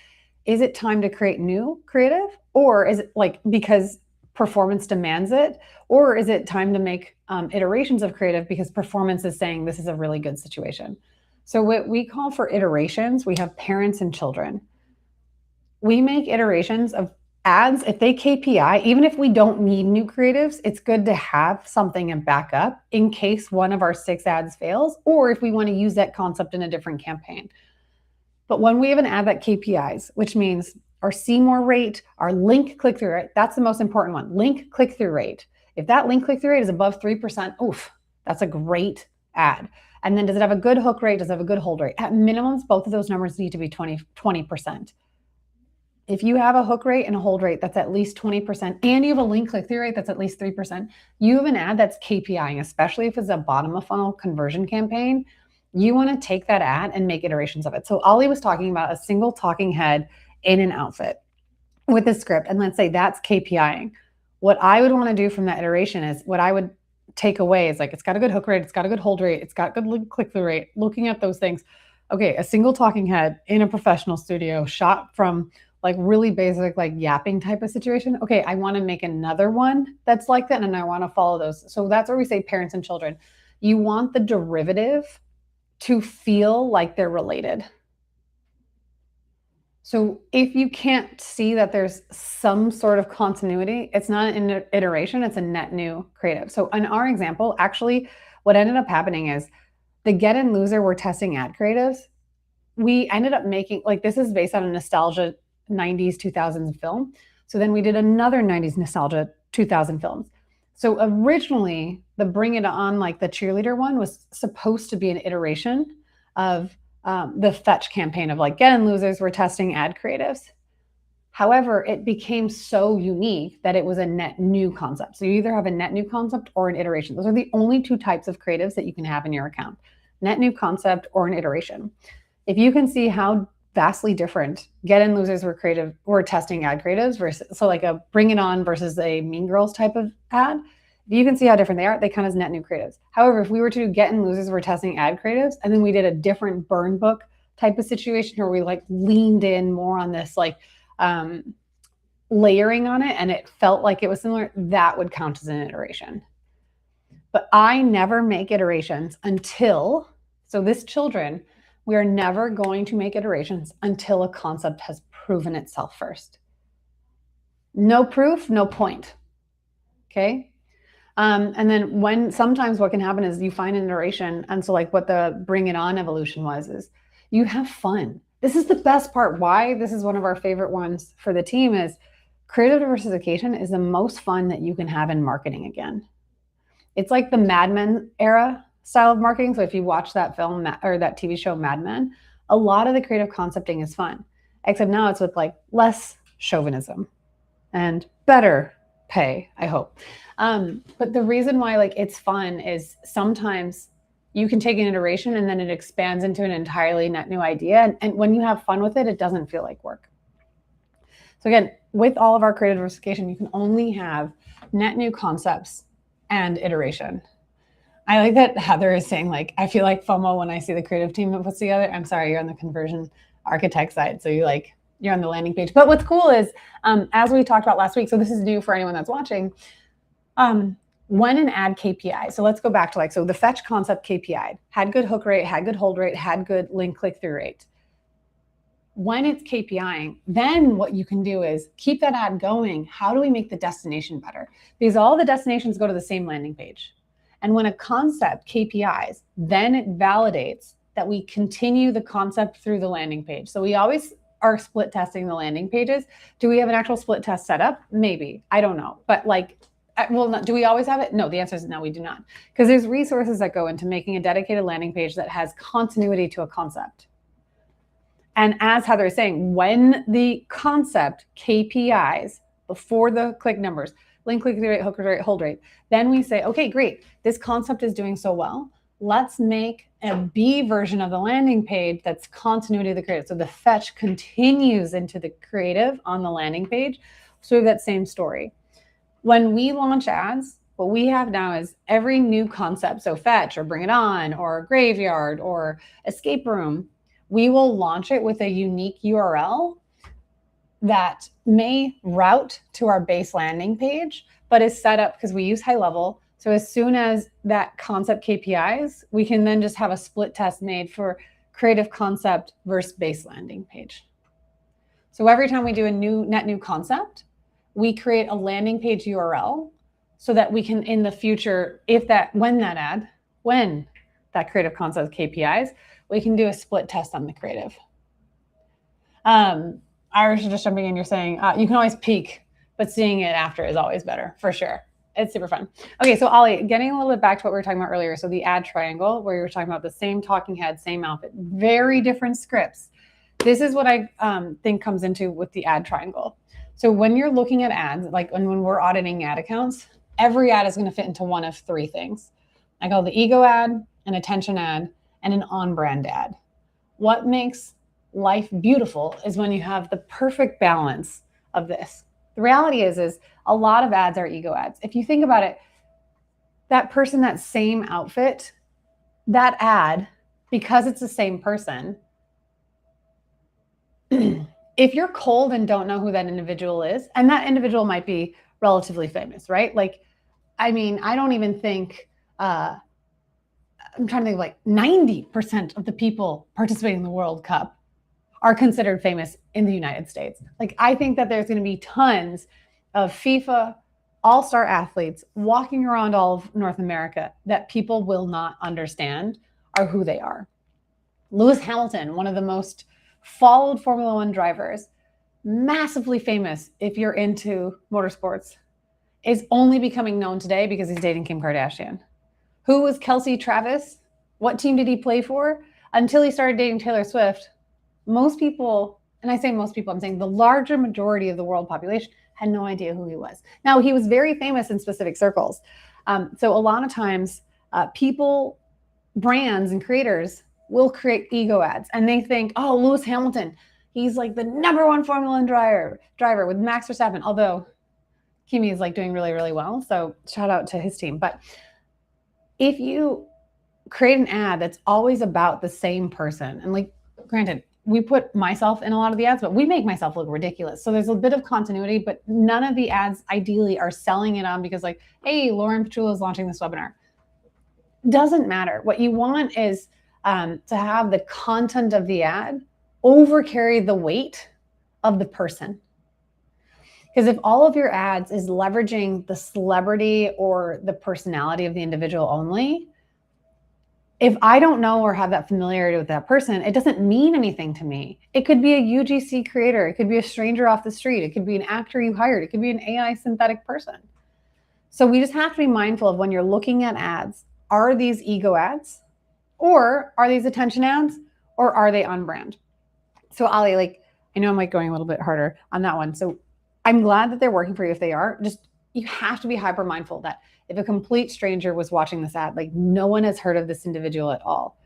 is it time to create new creative? Or is it like because performance demands it? Or is it time to make iterations of creative because performance is saying this is a really good situation? So what we call for iterations, we have parents and children. We make iterations of ads. If they KPI, even if we don't need new creatives, it's good to have something and back up in case one of our 6 ads fails, or if we want to use that concept in a different campaign. But when we have an ad that KPIs, which means our see more rate, our link click-through rate, that's the most important one. Link click-through rate. If that link click-through rate is above 3%, oof, that's a great ad. And then does it have a good hook rate? Does it have a good hold rate? At minimums, both of those numbers need to be 20%. If you have a hook rate and a hold rate that's at least 20%, and you have a link click-through rate that's at least 3%, you have an ad that's KPIing, especially if it's a bottom of funnel conversion campaign. You want to take that ad and make iterations of it. So Ollie was talking about a single talking head in an outfit with a script, and let's say that's KPIing. What I would want to do from that iteration is what I would take away is like, it's got a good hook rate, it's got a good hold rate, it's got good link click-through rate, looking at those things. Okay, a single talking head in a professional studio shot from like really basic, like yapping type of situation. Okay, I want to make another one that's like that, and I want to follow those. So that's where we say parents and children. You want the derivative to feel like they're related. So if you can't see that there's some sort of continuity, it's not an iteration, it's a net new creative. So in our example, actually, what ended up happening is the get and loser were testing ad creatives. We ended up making, like, this is based on a nostalgia 90s, 2000s film. So then we did another 90s nostalgia 2000 films. So originally the Bring It On, like the cheerleader one, was supposed to be an iteration of the Fetch campaign of like get and losers were testing ad creatives. However, it became so unique that it was a net new concept. So you either have a net new concept or an iteration. Those are the only 2 types of creatives that you can have in your account: net new concept or an iteration. If you can see how vastly different get and losers were testing ad creatives versus, so like a Bring It On versus a Mean Girls type of ad, If you can see how different they are, they count as net new creatives. However, if we were to do get and losers, we're testing ad creatives, and then we did a different burn book type of situation where we like leaned in more on this like layering on it and it felt like it was similar, that would count as an iteration. But I never make iterations until, so this children, we are never going to make iterations until a concept has proven itself first. No proof, no point. Okay. And then when sometimes what can happen is you find an iteration. And so like what the bring it on evolution was is you have fun. This is the best part. Why this is one of our favorite ones for the team is creative diversification is the most fun that you can have in marketing again. It's like the Mad Men era style of marketing. So if you watch that film or that TV show Mad Men, a lot of the creative concepting is fun, except now it's with like less chauvinism and better pay, I hope. But the reason why like it's fun is sometimes you can take an iteration and then it expands into an entirely net new idea. And when you have fun with it, it doesn't feel like work. So again, with all of our creative diversification, you can only have net new concepts and iteration. I like that Heather is saying like, I feel like FOMO when I see the creative team that puts together. I'm sorry, you're on the conversion architect side. So you're on the landing page. But what's cool is, as we talked about last week, so this is new for anyone that's watching, when an ad KPI, so let's go back to so the fetch concept KPI, had good hook rate, had good hold rate, had good link click-through rate. When it's KPIing, then what you can do is keep that ad going. How do we make the destination better? Because all the destinations go to the same landing page. And when a concept KPIs, then it validates that we continue the concept through the landing page. So we always are split testing the landing pages. Do we have an actual split test set up? Maybe. I don't know. But do we always have it? No, the answer is no, we do not. Because there's resources that go into making a dedicated landing page that has continuity to a concept. And as Heather is saying, when the concept KPIs before the click numbers, link click-through rate, hook rate, hold rate, then we say, okay, great, this concept is doing so well. Let's make a B version of the landing page that's continuity of the creative. So the fetch continues into the creative on the landing page. So we have that same story. When we launch ads, what we have now is every new concept, so fetch or bring it on or graveyard or escape room, we will launch it with a unique URL that may route to our base landing page, but is set up because we use high level. So as soon as that concept KPIs, we can then just have a split test made for creative concept versus base landing page. So every time we do a net new concept, we create a landing page URL so that we can in the future, when that creative concept KPIs, we can do a split test on the creative. Irish is just jumping in. You're saying you can always peek, but seeing it after is always better, for sure. It's super fun. Okay, so Ollie, getting a little bit back to what we were talking about earlier. So the ad triangle, where you were talking about the same talking head, same outfit, very different scripts. This is what I think comes into with the ad triangle. So when you're looking at ads, like when we're auditing ad accounts, every ad is going to fit into one of three things. I call the ego ad, an attention ad, and an on-brand ad. What makes life beautiful is when you have the perfect balance of this. The reality is a lot of ads are ego ads. If you think about it, that person, that same outfit, that ad, because it's the same person, if you're cold and don't know who that individual is, and that individual might be relatively famous, right? I don't even think, I'm trying to think 90% of the people participating in the World Cup are considered famous in the United States. I think that there's going to be tons of FIFA all-star athletes walking around all of North America that people will not understand are who they are. Lewis Hamilton, one of the most followed Formula One drivers, massively famous if you're into motorsports, is only becoming known today because he's dating Kim Kardashian. Who was Kelsey Travis? What team did he play for? Until he started dating Taylor Swift, most people, and I say most people, I'm saying the larger majority of the world population had no idea who he was. Now, he was very famous in specific circles. So a lot of times people, brands and creators will create ego ads and they think, oh, Lewis Hamilton, he's like the #1 Formula One driver with Max Verstappen. Although Kimi is like doing really, really well. So shout out to his team. But if you create an ad that's always about the same person, and like, granted, we put myself in a lot of the ads, but we make myself look ridiculous. So there's a bit of continuity, but none of the ads ideally are selling it on because like, hey, Lauren Petrulla is launching this webinar. Doesn't matter. What you want is to have the content of the ad overcarry the weight of the person. Because if all of your ads is leveraging the celebrity or the personality of the individual only, if I don't know or have that familiarity with that person, it doesn't mean anything to me. It could be a UGC creator. It could be a stranger off the street. It could be an actor you hired. It could be an AI synthetic person. So we just have to be mindful of when you're looking at ads, are these ego ads or are these attention ads or are they on brand? So Ali, like, I know I'm like going a little bit harder on that one. So I'm glad that they're working for you if they are. Just, you have to be hyper mindful that if a complete stranger was watching this ad, like no one has heard of this individual at all,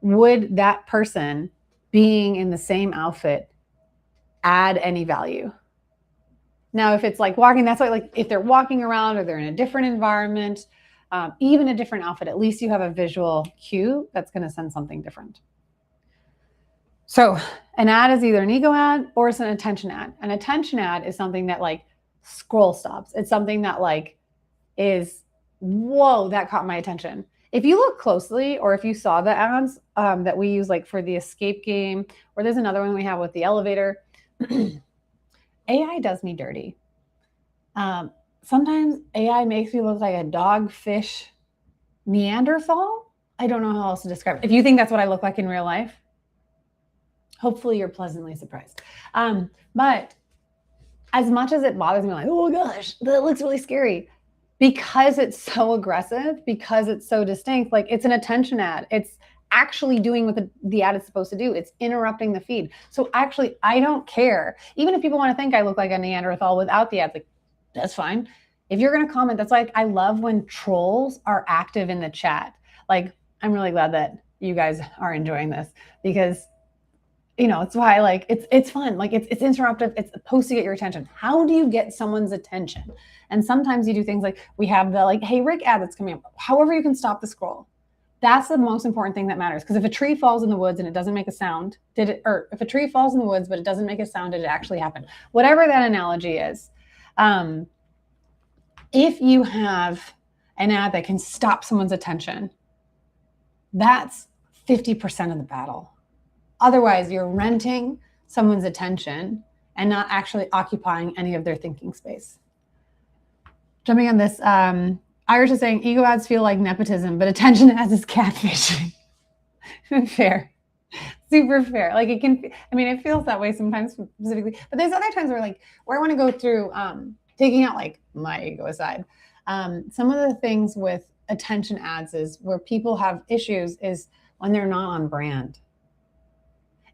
would that person being in the same outfit add any value? Now, if it's like walking, that's why, like, if they're walking around or they're in a different environment, even a different outfit, at least you have a visual cue that's going to send something different. So an ad is either an ego ad or it's an attention ad. An attention ad is something that like scroll stops. It's something that like is, whoa, that caught my attention. If you look closely, or if you saw the ads that we use like for the escape game, or there's another one we have with the elevator, AI does me dirty. Sometimes AI makes me look like a dogfish Neanderthal. I don't know how else to describe it. If you think that's what I look like in real life, hopefully you're pleasantly surprised. But as much as it bothers me, like, oh gosh, that looks really scary, because it's so aggressive, because it's so distinct, like it's an attention ad. It's actually doing what the ad is supposed to do. It's interrupting the feed. So actually, I don't care. Even if people want to think I look like a Neanderthal without the ads, like, that's fine. If you're going to comment, that's like, I love when trolls are active in the chat. Like, I'm really glad that you guys are enjoying this, because you know, it's why like it's fun. Like it's interruptive. It's supposed to get your attention. How do you get someone's attention? And sometimes you do things like we have the like, hey Rick ad that's coming up. However you can stop the scroll. That's the most important thing that matters. Because if a tree falls in the woods and it doesn't make a sound, did it? Or if a tree falls in the woods but it doesn't make a sound, did it actually happen? Whatever that analogy is. If you have an ad that can stop someone's attention, that's 50% of the battle. Otherwise, you're renting someone's attention and not actually occupying any of their thinking space. Jumping on this, Irish is saying ego ads feel like nepotism, but attention ads is catfishing. Fair. Super fair. Like it can, I mean, it feels that way sometimes specifically, but there's other times where I want to go through taking out like my ego aside. Some of the things with attention ads is where people have issues is when they're not on brand.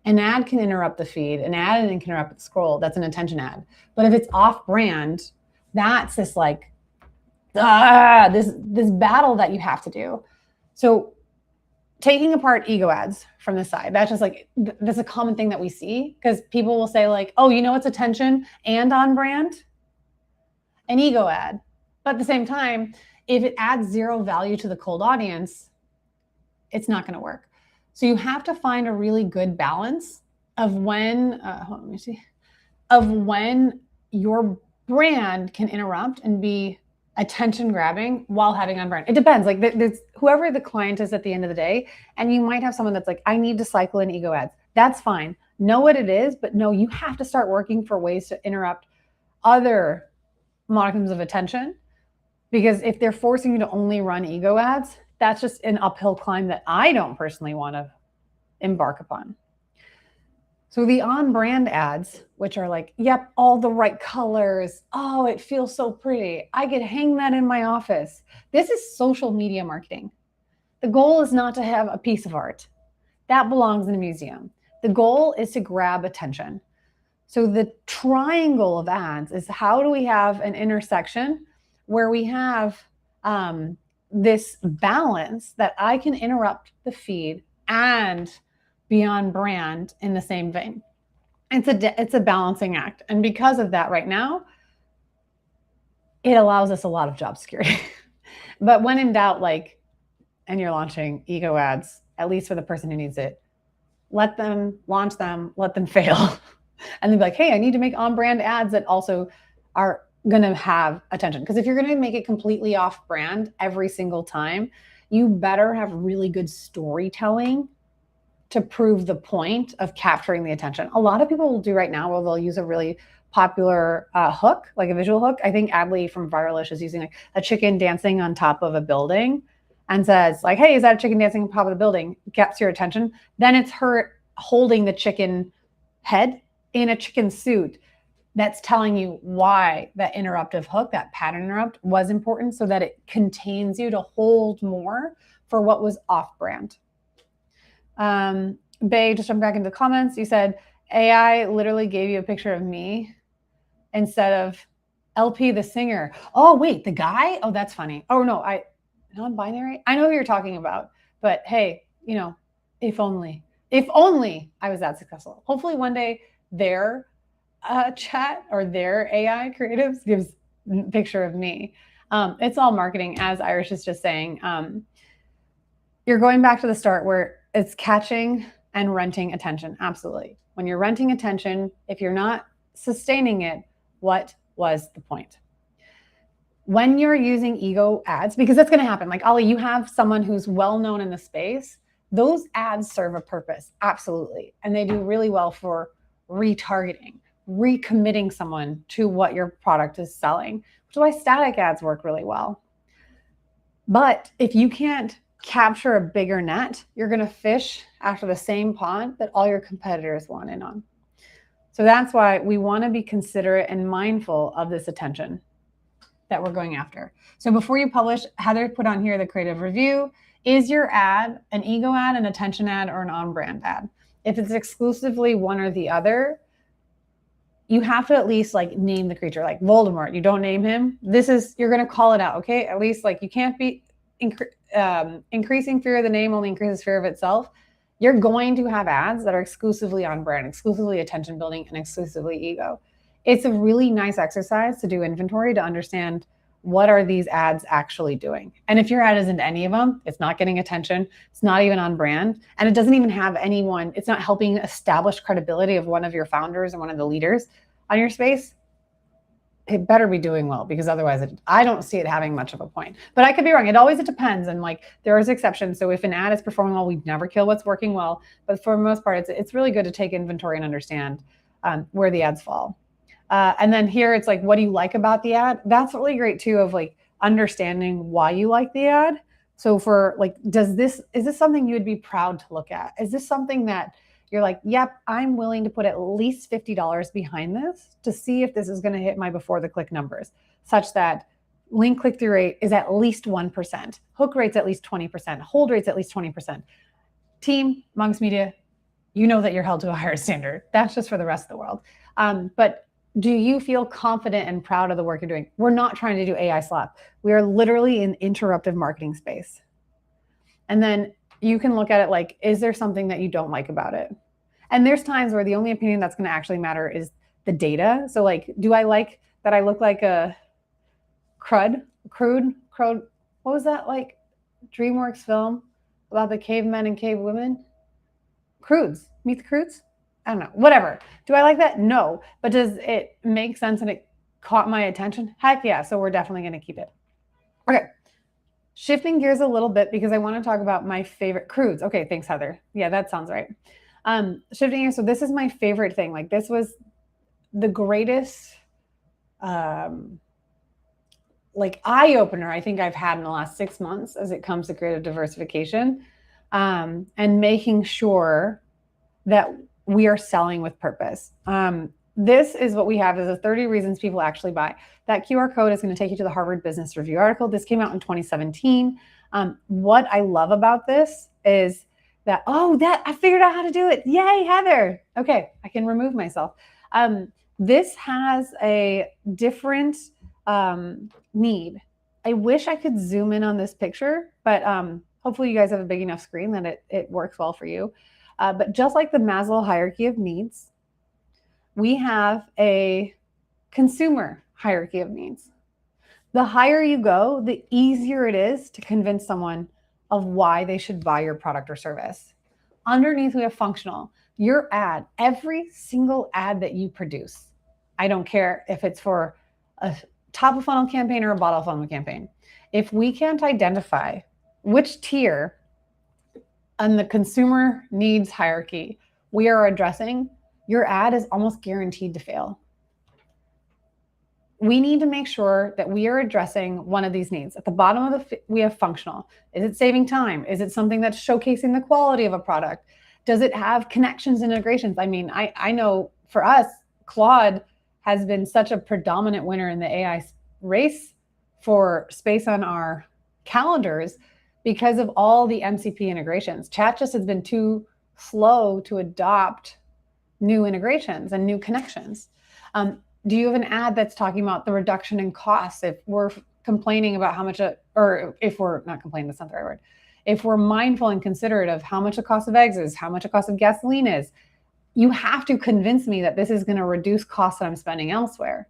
An ad can interrupt the feed. An ad can interrupt the scroll. That's an attention ad. But if it's off brand, that's this like, this battle that you have to do. So taking apart ego ads from the side, that's just like, that's a common thing that we see, because people will say like, oh, you know, it's attention and on brand, an ego ad. But at the same time, if it adds zero value to the cold audience, it's not going to work. So you have to find a really good balance of when, hold on, let me see, of when your brand can interrupt and be attention grabbing while having on brand. It depends. Like there's whoever the client is at the end of the day, and you might have someone that's like, I need to cycle in ego ads. That's fine. Know what it is, but no, you have to start working for ways to interrupt other modicums of attention, because if they're forcing you to only run ego ads, that's just an uphill climb that I don't personally want to embark upon. So the on-brand ads, which are like, yep, all the right colors. Oh, it feels so pretty. I could hang that in my office. This is social media marketing. The goal is not to have a piece of art. That belongs in a museum. The goal is to grab attention. So the triangle of ads is, how do we have an intersection where we have this balance that I can interrupt the feed and be on brand in the same vein. It's a balancing act. And because of that right now, it allows us a lot of job security. But when in doubt, like, and you're launching ego ads, at least for the person who needs it, let them launch them, let them fail. And then be like, hey, I need to make on-brand ads that also are going to have attention. Because if you're going to make it completely off-brand every single time, you better have really good storytelling to prove the point of capturing the attention. A lot of people will do right now where they'll use a really popular hook, like a visual hook. I think Adley from Viralish is using like a chicken dancing on top of a building and says like, hey, is that a chicken dancing on top of the building? Gets your attention. Then it's her holding the chicken head in a chicken suit that's telling you why that interruptive hook, that pattern interrupt was important so that it contains you to hold more for what was off-brand. Bay, just jump back into the comments. You said AI literally gave you a picture of me instead of LP the singer. Oh, wait, the guy? Oh, that's funny. Oh, no, non-binary? I know who you're talking about. But hey, you know, if only I was that successful. Hopefully one day their chat or their AI creatives gives a picture of me. It's all marketing, as Irish is just saying. You're going back to the start where it's catching and renting attention. Absolutely. When you're renting attention, if you're not sustaining it, what was the point? When you're using ego ads, because that's going to happen. Like Ollie, you have someone who's well-known in the space. Those ads serve a purpose. Absolutely. And they do really well for retargeting, recommitting someone to what your product is selling, which is why static ads work really well. But if you can't capture a bigger net, you're going to fish after the same pond that all your competitors want in on. So that's why we want to be considerate and mindful of this attention that we're going after. So before you publish, Heather put on here the creative review. Is your ad an ego ad, an attention ad, or an on-brand ad? If it's exclusively one or the other, you have to at least like name the creature, like Voldemort. You don't name him. You're going to call it out. Okay. At least like you can't be increasing fear of the name only increases fear of itself. You're going to have ads that are exclusively on brand, exclusively attention building, and exclusively ego. It's a really nice exercise to do inventory to understand what are these ads actually doing. And if your ad isn't any of them, it's not getting attention, it's not even on brand, and it doesn't even have anyone, it's not helping establish credibility of one of your founders and one of the leaders on your space, it better be doing well, because otherwise I don't see it having much of a point. But I could be wrong. It depends. And like there is exceptions. So if an ad is performing well, we never kill what's working well. But for the most part, it's really good to take inventory and understand where the ads fall. And then here it's like, what do you like about the ad? That's really great too, of like understanding why you like the ad. So for like, is this something you would be proud to look at? Is this something that you're like, yep, I'm willing to put at least $50 behind this to see if this is going to hit my before the click numbers, such that link click-through rate is at least 1%, hook rate's at least 20%, hold rate's at least 20%. Team, Monks Media, you know that you're held to a higher standard. That's just for the rest of the world. But do you feel confident and proud of the work you're doing? We're not trying to do AI slap. We are literally in interruptive marketing space. And then you can look at it like, is there something that you don't like about it? And there's times where the only opinion that's going to actually matter is the data. So like, do I like that I look like a crude? What was that like DreamWorks film about the cavemen and cave women? Crudes. Meet the Crudes? I don't know. Whatever. Do I like that? No. But does it make sense and it caught my attention? Heck yeah. So we're definitely going to keep it. Okay. Shifting gears a little bit because I want to talk about my favorite crudes. Okay, thanks, Heather. Yeah, that sounds right. Shifting gears. So this is my favorite thing. Like this was the greatest like eye opener I think I've had in the last 6 months as it comes to creative diversification and making sure that we are selling with purpose. This is what we have is the 30 reasons people actually buy. That QR code is going to take you to the Harvard Business Review article. This came out in 2017. What I love about this is that, I figured out how to do it. Yay, Heather. Okay, I can remove myself. This has a different need. I wish I could zoom in on this picture, but hopefully you guys have a big enough screen that it works well for you. But just like the Maslow hierarchy of needs, we have a consumer hierarchy of needs. The higher you go, the easier it is to convince someone of why they should buy your product or service. Underneath, we have functional. Your ad, every single ad that you produce, I don't care if it's for a top of funnel campaign or a bottom of funnel campaign. If we can't identify which tier on the consumer needs hierarchy we are addressing, your ad is almost guaranteed to fail. We need to make sure that we are addressing one of these needs. At the bottom of we have functional. Is it saving time? Is it something that's showcasing the quality of a product? Does it have connections and integrations? I mean, I know for us, Claude has been such a predominant winner in the AI race for space on our calendars because of all the MCP integrations. Chat just has been too slow to adopt new integrations and new connections. Do you have an ad that's talking about the reduction in costs? If we're complaining about how much, or if we're not complaining, that's not the right word. If we're mindful and considerate of how much the cost of eggs is, how much the cost of gasoline is, you have to convince me that this is going to reduce costs that I'm spending elsewhere.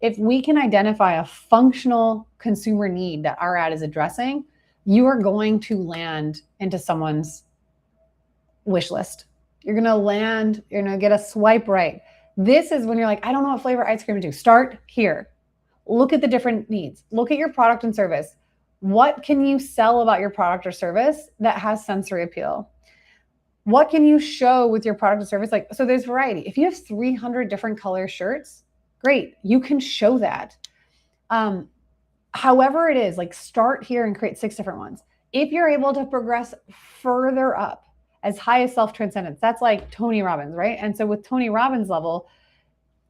If we can identify a functional consumer need that our ad is addressing, you are going to land into someone's wish list. You're going to land, you're going to get a swipe right. This is when you're like, I don't know what flavor ice cream to do. Start here. Look at the different needs. Look at your product and service. What can you sell about your product or service that has sensory appeal? What can you show with your product or service? Like, so there's variety. If you have 300 different color shirts, great. You can show that. However it is, like start here and create 6 different ones. If you're able to progress further up, as high as self-transcendence, that's like Tony Robbins, right? And so with Tony Robbins level,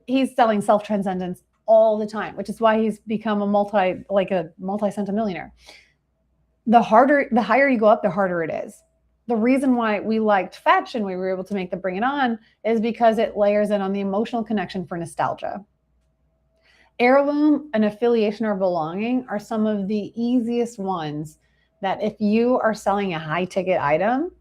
he's selling self-transcendence all the time, which is why he's become a multi-centimillionaire. The higher you go up, the harder it is. The reason why we liked Fetch and we were able to make the Bring It On is because it layers in on the emotional connection for nostalgia. Heirloom and affiliation or belonging are some of the easiest ones that if you are selling a high ticket item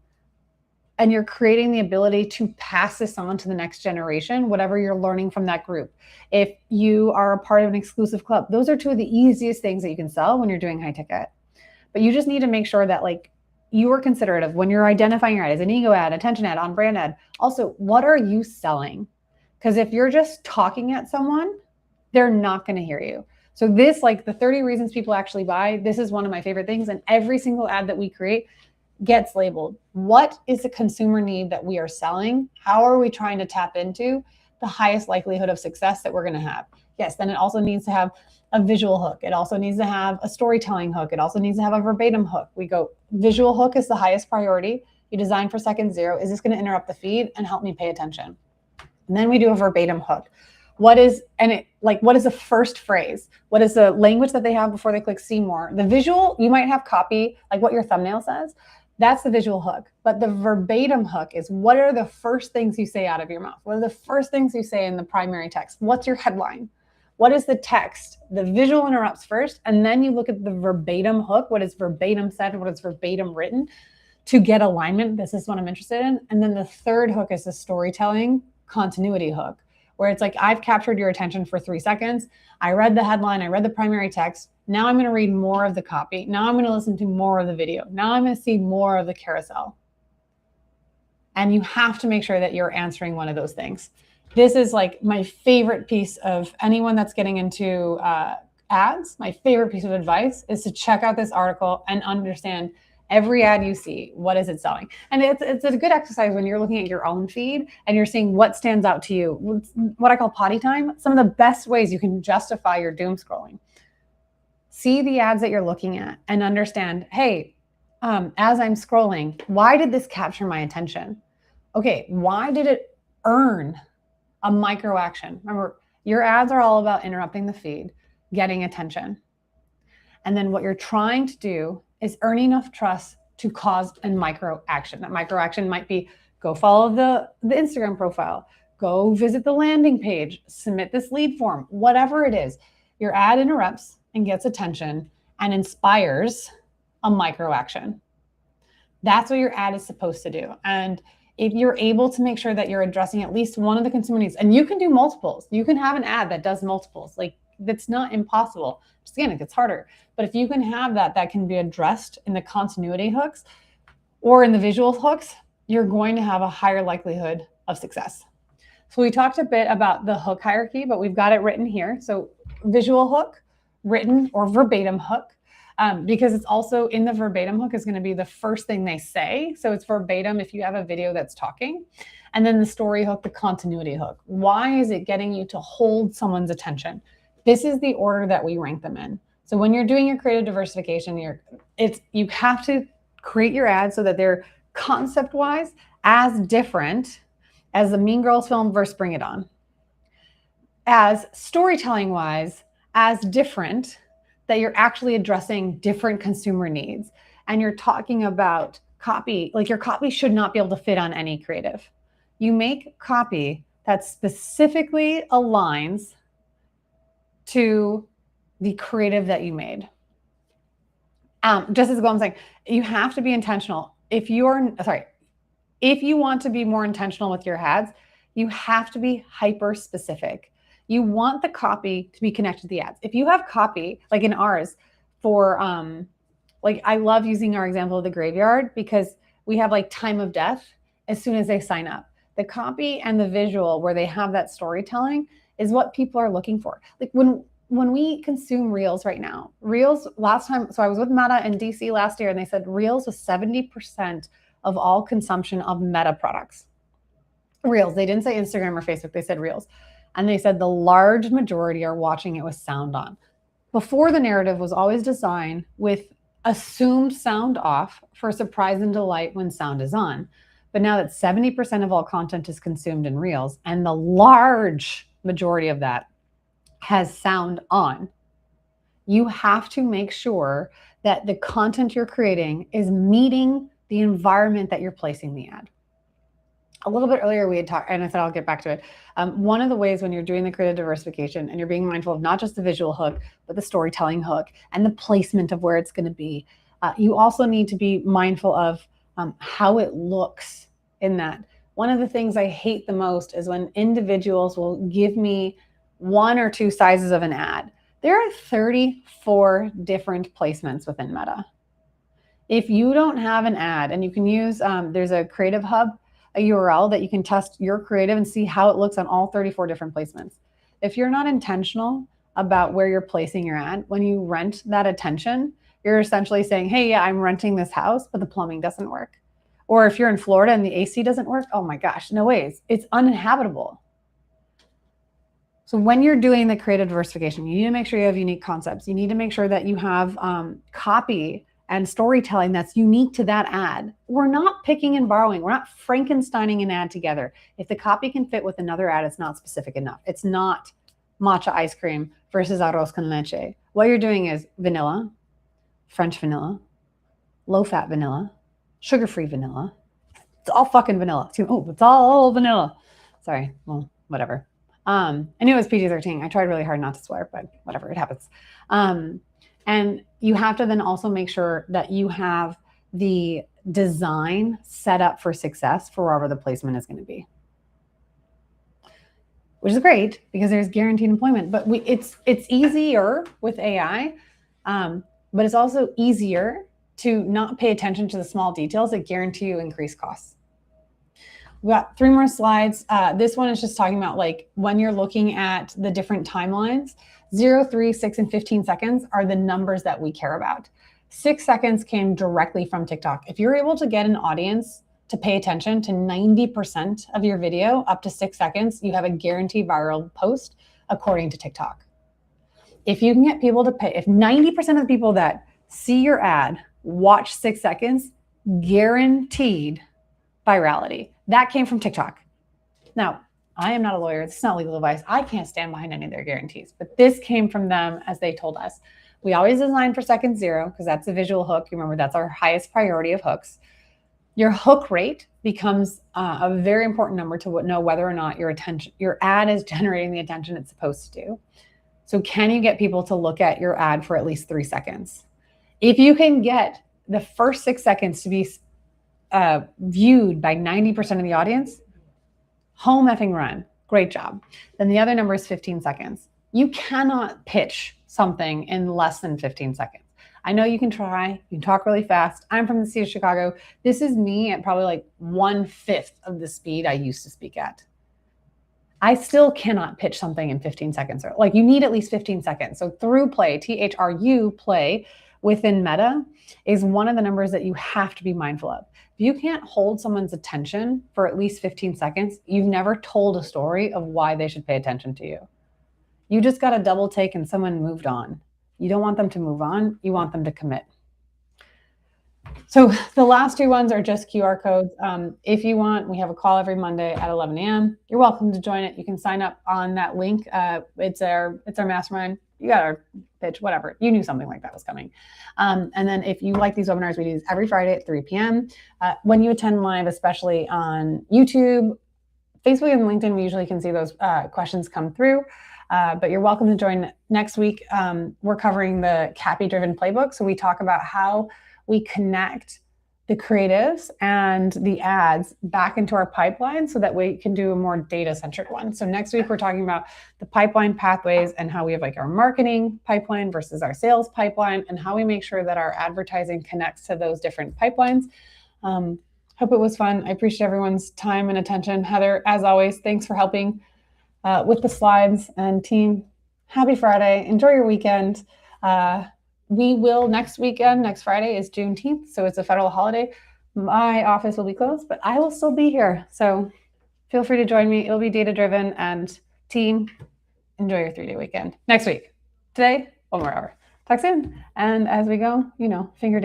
and you're creating the ability to pass this on to the next generation, whatever you're learning from that group. If you are a part of an exclusive club, those are 2 of the easiest things that you can sell when you're doing high ticket. But you just need to make sure that like you are considerate of when you're identifying your ad as an ego ad, attention ad, on brand ad. Also, what are you selling? Because if you're just talking at someone, they're not going to hear you. So this, like the 30 reasons people actually buy, this is one of my favorite things. And every single ad that we create gets labeled. What is the consumer need that we are selling? How are we trying to tap into the highest likelihood of success that we're going to have? Yes, then it also needs to have a visual hook. It also needs to have a storytelling hook. It also needs to have a verbatim hook. We go, visual hook is the highest priority. You design for second 0. Is this going to interrupt the feed and help me pay attention? And then we do a verbatim hook. What is the first phrase? What is the language that they have before they click see more? The visual, you might have copy, like what your thumbnail says. That's the visual hook. But the verbatim hook is what are the first things you say out of your mouth? What are the first things you say in the primary text? What's your headline? What is the text? The visual interrupts first, and then you look at the verbatim hook. What is verbatim said? What is verbatim written to get alignment? This is what I'm interested in. And then the third hook is the storytelling continuity hook, where it's like, I've captured your attention for 3 seconds. I read the headline. I read the primary text. Now I'm going to read more of the copy. Now I'm going to listen to more of the video. Now I'm going to see more of the carousel. And you have to make sure that you're answering one of those things. This is like my favorite piece of anyone that's getting into ads. My favorite piece of advice is to check out this article and understand every ad you see, what is it selling? And it's a good exercise when you're looking at your own feed and you're seeing what stands out to you. What I call potty time. Some of the best ways you can justify your doom scrolling. See the ads that you're looking at and understand, hey, as I'm scrolling, why did this capture my attention? Okay, why did it earn a micro action? Remember, your ads are all about interrupting the feed, getting attention. And then what you're trying to do is earn enough trust to cause a micro action. That micro action might be go follow the Instagram profile, go visit the landing page, submit this lead form, whatever it is. Your ad interrupts and gets attention and inspires a micro action. That's what your ad is supposed to do. And if you're able to make sure that you're addressing at least one of the consumer needs, and you can do multiples, you can have an ad that does multiples. Like that's not impossible. Just again, it gets harder. But if you can have that can be addressed in the continuity hooks or in the visual hooks, you're going to have a higher likelihood of success. So we talked a bit about the hook hierarchy, but we've got it written here. So visual hook, written or verbatim hook, because it's also in the verbatim hook is going to be the first thing they say. So it's verbatim if you have a video that's talking. And then the story hook, the continuity hook. Why is it getting you to hold someone's attention? This is the order that we rank them in. So when you're doing your creative diversification, you have to create your ads so that they're concept-wise as different as the Mean Girls film versus Bring It On. As storytelling-wise, as different, that you're actually addressing different consumer needs. And you're talking about copy, like your copy should not be able to fit on any creative. You make copy that specifically aligns to the creative that you made. Just as I'm saying, you have to be intentional. If you want to be more intentional with your ads, you have to be hyper specific. You want the copy to be connected to the ads. If you have copy, like in ours, for like I love using our example of the graveyard because we have like time of death as soon as they sign up. The copy and the visual where they have that storytelling is what people are looking for. Like when we consume Reels right now, Reels last time, so I was with Meta in DC last year and they said Reels was 70% of all consumption of Meta products. Reels, they didn't say Instagram or Facebook, they said Reels. And they said the large majority are watching it with sound on. Before, the narrative was always designed with assumed sound off for surprise and delight when sound is on. But now that 70% of all content is consumed in Reels and the large majority of that has sound on, you have to make sure that the content you're creating is meeting the environment that you're placing the ad. A little bit earlier we had talked, and I said I'll get back to it. One of the ways when you're doing the creative diversification and you're being mindful of not just the visual hook, but the storytelling hook and the placement of where it's going to be, you also need to be mindful of how it looks in that. One of the things I hate the most is when individuals will give me one or two sizes of an ad. There are 34 different placements within Meta. If you don't have an ad, and you can use, there's a Creative Hub, a URL that you can test your creative and see how it looks on all 34 different placements. If you're not intentional about where you're placing your ad, when you rent that attention, you're essentially saying, hey, yeah, I'm renting this house, but the plumbing doesn't work. Or if you're in Florida and the AC doesn't work, oh my gosh, no ways. It's uninhabitable. So when you're doing the creative diversification, you need to make sure you have unique concepts. You need to make sure that you have copy and storytelling that's unique to that ad. We're not picking and borrowing. We're not Frankensteining an ad together. If the copy can fit with another ad, it's not specific enough. It's not matcha ice cream versus arroz con leche. What you're doing is vanilla, French vanilla, low-fat vanilla, sugar-free vanilla. It's all fucking vanilla. Oh, it's all vanilla. Sorry, well, whatever. I knew it was PG-13. I tried really hard not to swear, but whatever, it happens. And you have to then also make sure that you have the design set up for success for wherever the placement is going to be. Which is great because there's guaranteed employment, but it's easier with AI, but it's also easier to not pay attention to the small details that guarantee you increased costs. We got 3 more slides. This one is just talking about like when you're looking at the different timelines, 0, 3, 6, and 15 seconds are the numbers that we care about. 6 seconds came directly from TikTok. If you're able to get an audience to pay attention to 90% of your video up to 6 seconds, you have a guaranteed viral post according to TikTok. If you can get people to pay, if 90% of the people that see your ad watch 6 seconds, guaranteed virality. That came from TikTok. Now, I am not a lawyer. It's not legal advice. I can't stand behind any of their guarantees, but this came from them as they told us. We always design for second 0 because that's a visual hook. You remember that's our highest priority of hooks. Your hook rate becomes a very important number to know whether or not your ad is generating the attention it's supposed to do. So can you get people to look at your ad for at least 3 seconds? If you can get the first 6 seconds to be viewed by 90% of the audience, home effing run. Great job. Then the other number is 15 seconds. You cannot pitch something in less than 15 seconds. I know you can try, you can talk really fast. I'm from the city of Chicago. This is me at probably like 1/5 of the speed I used to speak at. I still cannot pitch something in 15 seconds. Like you need at least 15 seconds. So through play, THRU play within Meta is one of the numbers that you have to be mindful of. If you can't hold someone's attention for at least 15 seconds, you've never told a story of why they should pay attention to you. You just got a double take and someone moved on. You don't want them to move on. You want them to commit. So the last two ones are just QR codes. If you want, we have a call every Monday at 11 a.m. You're welcome to join it. You can sign up on that link. It's our mastermind. You got our pitch, whatever. You knew something like that was coming. And then if you like these webinars, we do these every Friday at 3 p.m. When you attend live, especially on YouTube, Facebook, and LinkedIn, we usually can see those questions come through. But you're welcome to join next week. We're covering the CAPI-driven playbook. So we talk about how we connect the creatives and the ads back into our pipeline so that we can do a more data-centric one. So next week, we're talking about the pipeline pathways and how we have like our marketing pipeline versus our sales pipeline and how we make sure that our advertising connects to those different pipelines. Hope it was fun. I appreciate everyone's time and attention. Heather, as always, thanks for helping with the slides. And team, happy Friday. Enjoy your weekend. We will next Friday is Juneteenth, so it's a federal holiday. My office will be closed, but I will still be here. So feel free to join me. It'll be data-driven. And team, enjoy your 3-day weekend. Next week. Today, 1 more hour. Talk soon. And as we go, finger